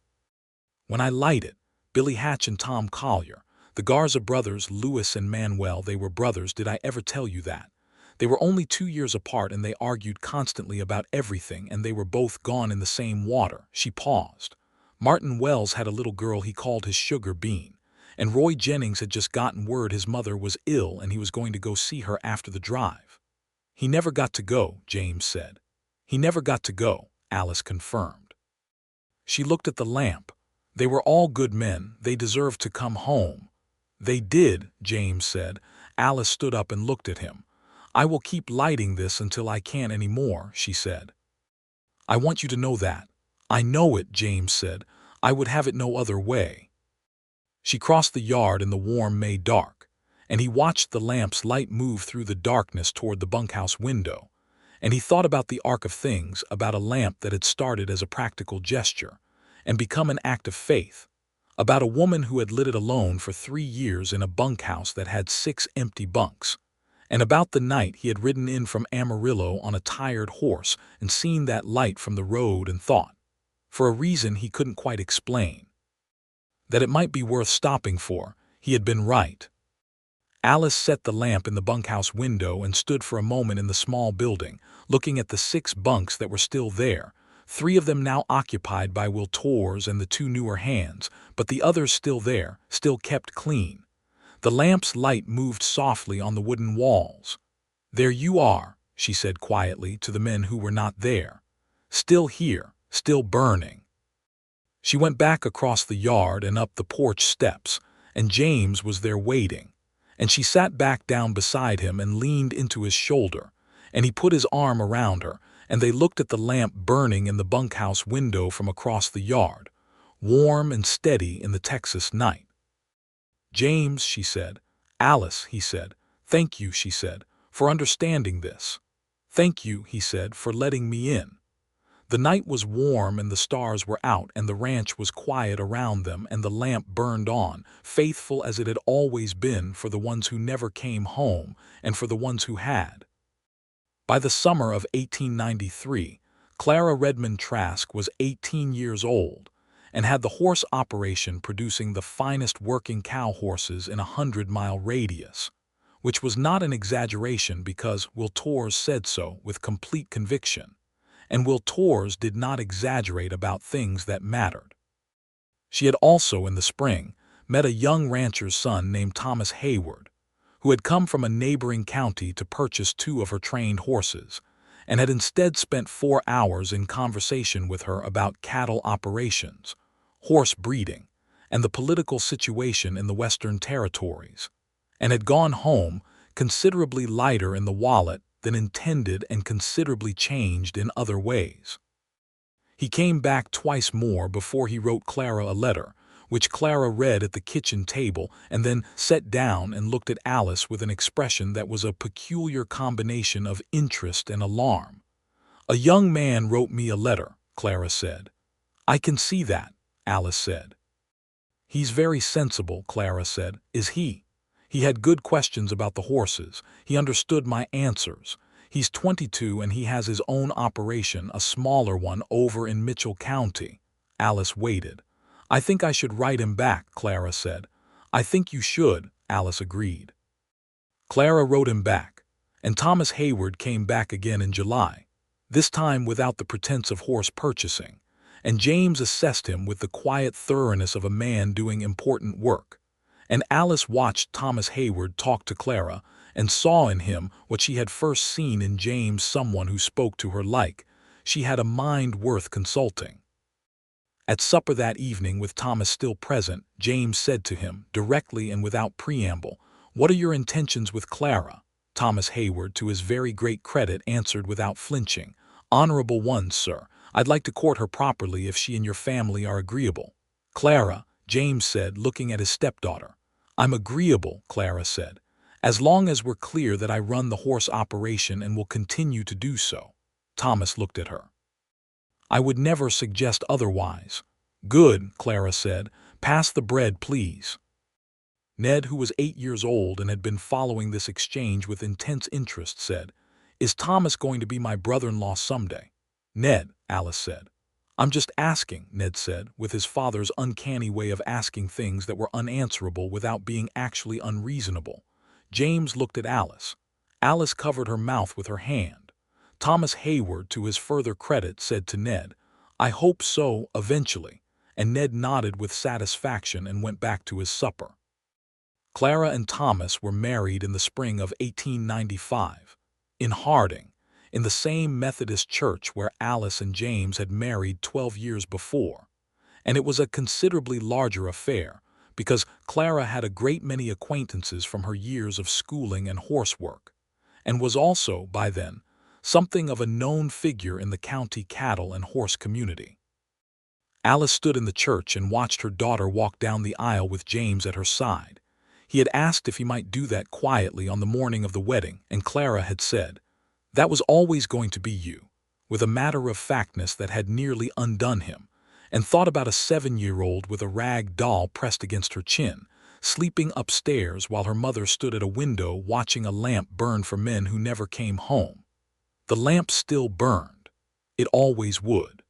"When I light it, Billy Hatch and Tom Collier, the Garza brothers, Louis and Manuel, they were brothers, did I ever tell you that? They were only 2 years apart and they argued constantly about everything and they were both gone in the same water." She paused. "Martin Wells had a little girl he called his sugar bean, and Roy Jennings had just gotten word his mother was ill and he was going to go see her after the drive." "He never got to go," James said. "He never got to go," Alice confirmed. She looked at the lamp. "They were all good men. They deserved to come home." "They did," James said. Alice stood up and looked at him. "I will keep lighting this until I can't any more," she said. "I want you to know that." "I know it," James said. "I would have it no other way." She crossed the yard in the warm May dark, and he watched the lamp's light move through the darkness toward the bunkhouse window, and he thought about the arc of things, about a lamp that had started as a practical gesture and become an act of faith, about a woman who had lit it alone for 3 years in a bunkhouse that had 6 empty bunks, and about the night he had ridden in from Amarillo on a tired horse and seen that light from the road and thought, for a reason he couldn't quite explain, that it might be worth stopping for. He had been right. Alice set the lamp in the bunkhouse window and stood for a moment in the small building, looking at the 6 bunks that were still there, 3 of them now occupied by Will Torres and the 2 newer hands, but the others still there, still kept clean. The lamp's light moved softly on the wooden walls. "There you are," she said quietly to the men who were not there. "Still here, still burning." She went back across the yard and up the porch steps, and James was there waiting, and she sat back down beside him and leaned into his shoulder, and he put his arm around her, and they looked at the lamp burning in the bunkhouse window from across the yard, warm and steady in the Texas night. "James," she said. "Alice," he said. "Thank you," she said, "for understanding this. Thank you," he said, "for letting me in." The night was warm and the stars were out and the ranch was quiet around them and the lamp burned on, faithful as it had always been for the ones who never came home and for the ones who had. By the summer of 1893, Clara Redmond Trask was 18 years old and had the horse operation producing the finest working cow horses in a 100-mile radius, which was not an exaggeration because Will Torres said so with complete conviction, and Will Torres did not exaggerate about things that mattered. She had also, in the spring, met a young rancher's son named Thomas Hayward, who had come from a neighboring county to purchase 2 of her trained horses, and had instead spent 4 hours in conversation with her about cattle operations, horse breeding, and the political situation in the Western Territories, and had gone home considerably lighter in the wallet than intended and considerably changed in other ways. He came back twice more before he wrote Clara a letter, which Clara read at the kitchen table and then sat down and looked at Alice with an expression that was a peculiar combination of interest and alarm. "A young man wrote me a letter," Clara said. "I can see that," Alice said. "He's very sensible," Clara said. "Is he? He had good questions about the horses. He understood my answers. He's 22 and he has his own operation, a smaller one, over in Mitchell County." Alice waited. "I think I should write him back," Clara said. "I think you should," Alice agreed. Clara wrote him back, and Thomas Hayward came back again in July, this time without the pretense of horse purchasing, and James assessed him with the quiet thoroughness of a man doing important work. And Alice watched Thomas Hayward talk to Clara and saw in him what she had first seen in James, someone who spoke to her like she had a mind worth consulting. At supper that evening, with Thomas still present, James said to him, directly and without preamble, "What are your intentions with Clara?" Thomas Hayward, to his very great credit, answered without flinching, "Honorable ones, sir. I'd like to court her properly if she and your family are agreeable." "Clara," James said, looking at his stepdaughter. "I'm agreeable," Clara said, "as long as we're clear that I run the horse operation and will continue to do so." Thomas looked at her. "I would never suggest otherwise." "Good," Clara said. "Pass the bread, please." Ned, who was 8 years old and had been following this exchange with intense interest, said, "Is Thomas going to be my brother-in-law someday?" "Ned," Alice said. "I'm just asking," Ned said, with his father's uncanny way of asking things that were unanswerable without being actually unreasonable. James looked at Alice. Alice covered her mouth with her hand. Thomas Hayward, to his further credit, said to Ned, "I hope so, eventually," and Ned nodded with satisfaction and went back to his supper. Clara and Thomas were married in the spring of 1895, in Harding, in the same Methodist church where Alice and James had married 12 years before, and it was a considerably larger affair because Clara had a great many acquaintances from her years of schooling and horsework, and was also, by then, something of a known figure in the county cattle and horse community. Alice stood in the church and watched her daughter walk down the aisle with James at her side. He had asked if he might do that quietly on the morning of the wedding, and Clara had said, "That was always going to be you," with a matter-of-factness that had nearly undone him, and thought about a 7-year-old with a rag doll pressed against her chin, sleeping upstairs while her mother stood at a window watching a lamp burn for men who never came home. The lamp still burned. It always would.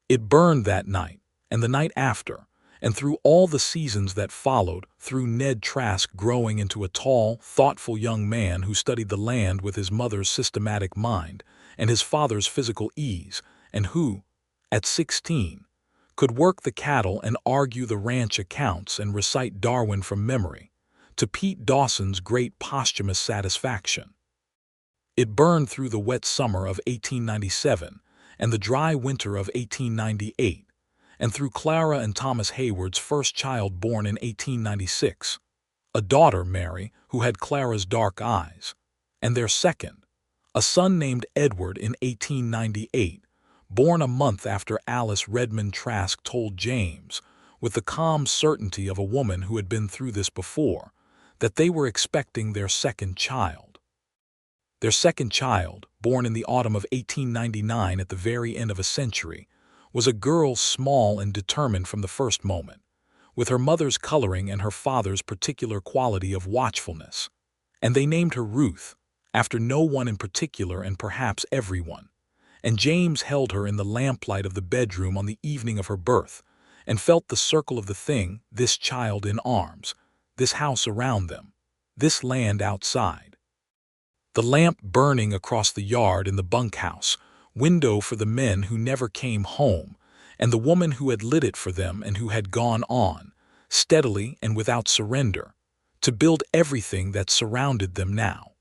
It burned that night, and the night after, and through all the seasons that followed, through Ned Trask growing into a tall, thoughtful young man who studied the land with his mother's systematic mind and his father's physical ease, and who, at 16, could work the cattle and argue the ranch accounts and recite Darwin from memory, to Pete Dawson's great posthumous satisfaction. It burned through the wet summer of 1897 and the dry winter of 1898, and through Clara and Thomas Hayward's first child born in 1896, a daughter, Mary, who had Clara's dark eyes, and their second, a son named Edward in 1898, born a month after Alice Redmond Trask told James, with the calm certainty of a woman who had been through this before, that they were expecting their second child. Their second child, born in the autumn of 1899 at the very end of a century, was a girl small and determined from the first moment, with her mother's coloring and her father's particular quality of watchfulness. And they named her Ruth, after no one in particular and perhaps everyone. And James held her in the lamplight of the bedroom on the evening of her birth, and felt the circle of the thing, this child in arms, this house around them, this land outside. The lamp burning across the yard in the bunkhouse, window for the men who never came home, and the woman who had lit it for them and who had gone on, steadily and without surrender, to build everything that surrounded them now.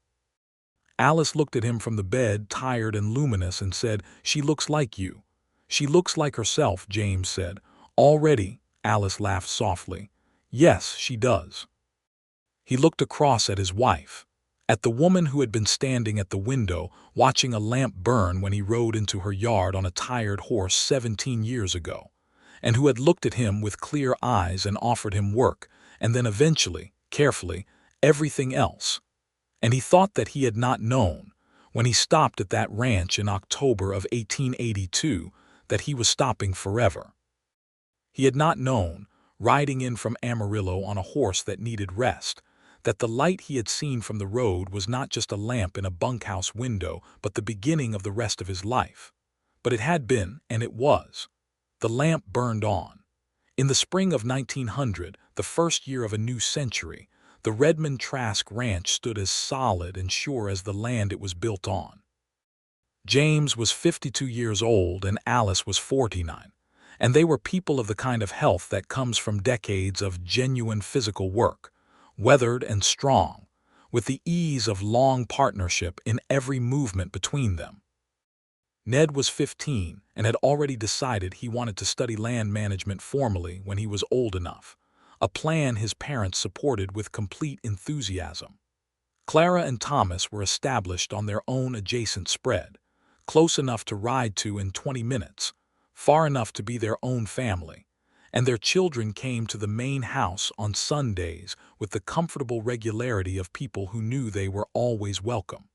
Alice looked at him from the bed, tired and luminous, and said, "She looks like you." "She looks like herself," James said. "Already," Alice laughed softly. "Yes, she does." He looked across at his wife, at the woman who had been standing at the window watching a lamp burn when he rode into her yard on a tired horse 17 years ago, and who had looked at him with clear eyes and offered him work, and then eventually, carefully, everything else. And he thought that he had not known, when he stopped at that ranch in October of 1882, that he was stopping forever. He had not known, riding in from Amarillo on a horse that needed rest, that the light he had seen from the road was not just a lamp in a bunkhouse window, but the beginning of the rest of his life. But it had been, and it was. The lamp burned on. In the spring of 1900, the first year of a new century, the Redmond Trask Ranch stood as solid and sure as the land it was built on. James was 52 years old and Alice was 49, and they were people of the kind of health that comes from decades of genuine physical work, weathered and strong, with the ease of long partnership in every movement between them. Ned was 15 and had already decided he wanted to study land management formally when he was old enough, a plan his parents supported with complete enthusiasm. Clara and Thomas were established on their own adjacent spread, close enough to ride to in 20 minutes, far enough to be their own family, and their children came to the main house on Sundays with the comfortable regularity of people who knew they were always welcome.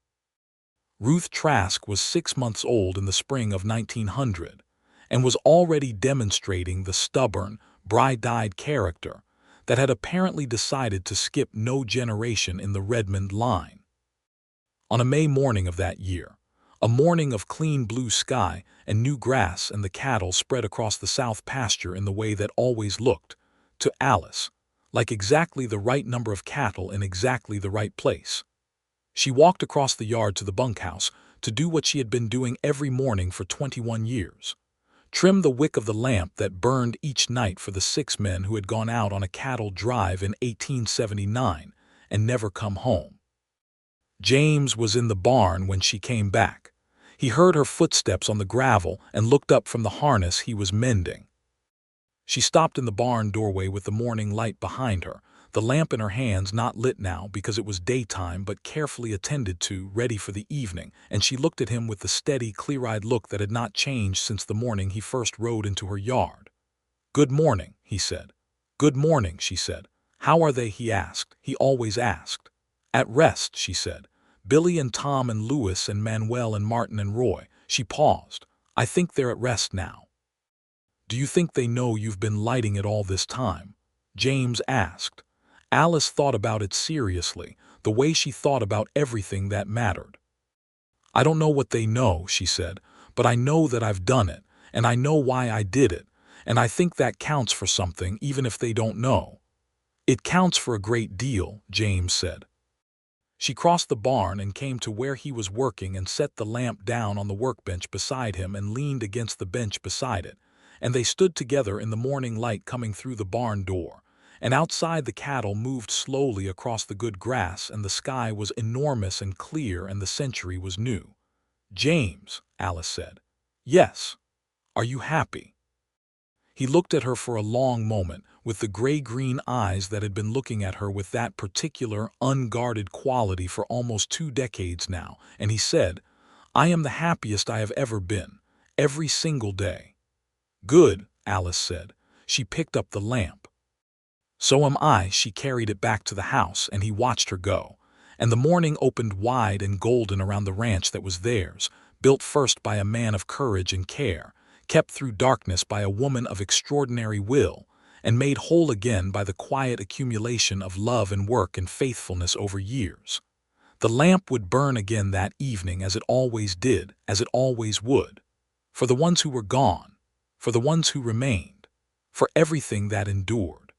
Ruth Trask was 6 months old in the spring of 1900 and was already demonstrating the stubborn, bright-eyed character that had apparently decided to skip no generation in the Redmond line. On a May morning of that year, a morning of clean blue sky and new grass and the cattle spread across the south pasture in the way that always looked, to Alice, like exactly the right number of cattle in exactly the right place. She walked across the yard to the bunkhouse to do what she had been doing every morning for 21 years. Trim the wick of the lamp that burned each night for the 6 men who had gone out on a cattle drive in 1879 and never come home. James was in the barn when she came back. He heard her footsteps on the gravel and looked up from the harness he was mending. She stopped in the barn doorway with the morning light behind her, the lamp in her hands not lit now because it was daytime but carefully attended to, ready for the evening, and she looked at him with the steady, clear-eyed look that had not changed since the morning he first rode into her yard. "Good morning," he said. "Good morning," she said. "How are they?" he asked. He always asked. "At rest," she said. "Billy and Tom and Louis and Manuel and Martin and Roy." She paused. "I think they're at rest now." "Do you think they know you've been lighting it all this time?" James asked. Alice thought about it seriously, the way she thought about everything that mattered. "I don't know what they know," she said, "but I know that I've done it, and I know why I did it, and I think that counts for something even if they don't know." "It counts for a great deal," James said. She crossed the barn and came to where he was working and set the lamp down on the workbench beside him and leaned against the bench beside it, and they stood together in the morning light coming through the barn door, and outside the cattle moved slowly across the good grass and the sky was enormous and clear and the century was new. "James," Alice said. "Yes. Are you happy?" He looked at her for a long moment, with the gray-green eyes that had been looking at her with that particular, unguarded quality for almost 2 decades now, and he said, I am the happiest I have ever been, every single day." "Good," Alice said. She picked up the lamp. "So am I." She carried it back to the house, and he watched her go. And the morning opened wide and golden around the ranch that was theirs, built first by a man of courage and care, kept through darkness by a woman of extraordinary will, and made whole again by the quiet accumulation of love and work and faithfulness over years. The lamp would burn again that evening, as it always did, as it always would. For the ones who were gone, for the ones who remained, for everything that endured.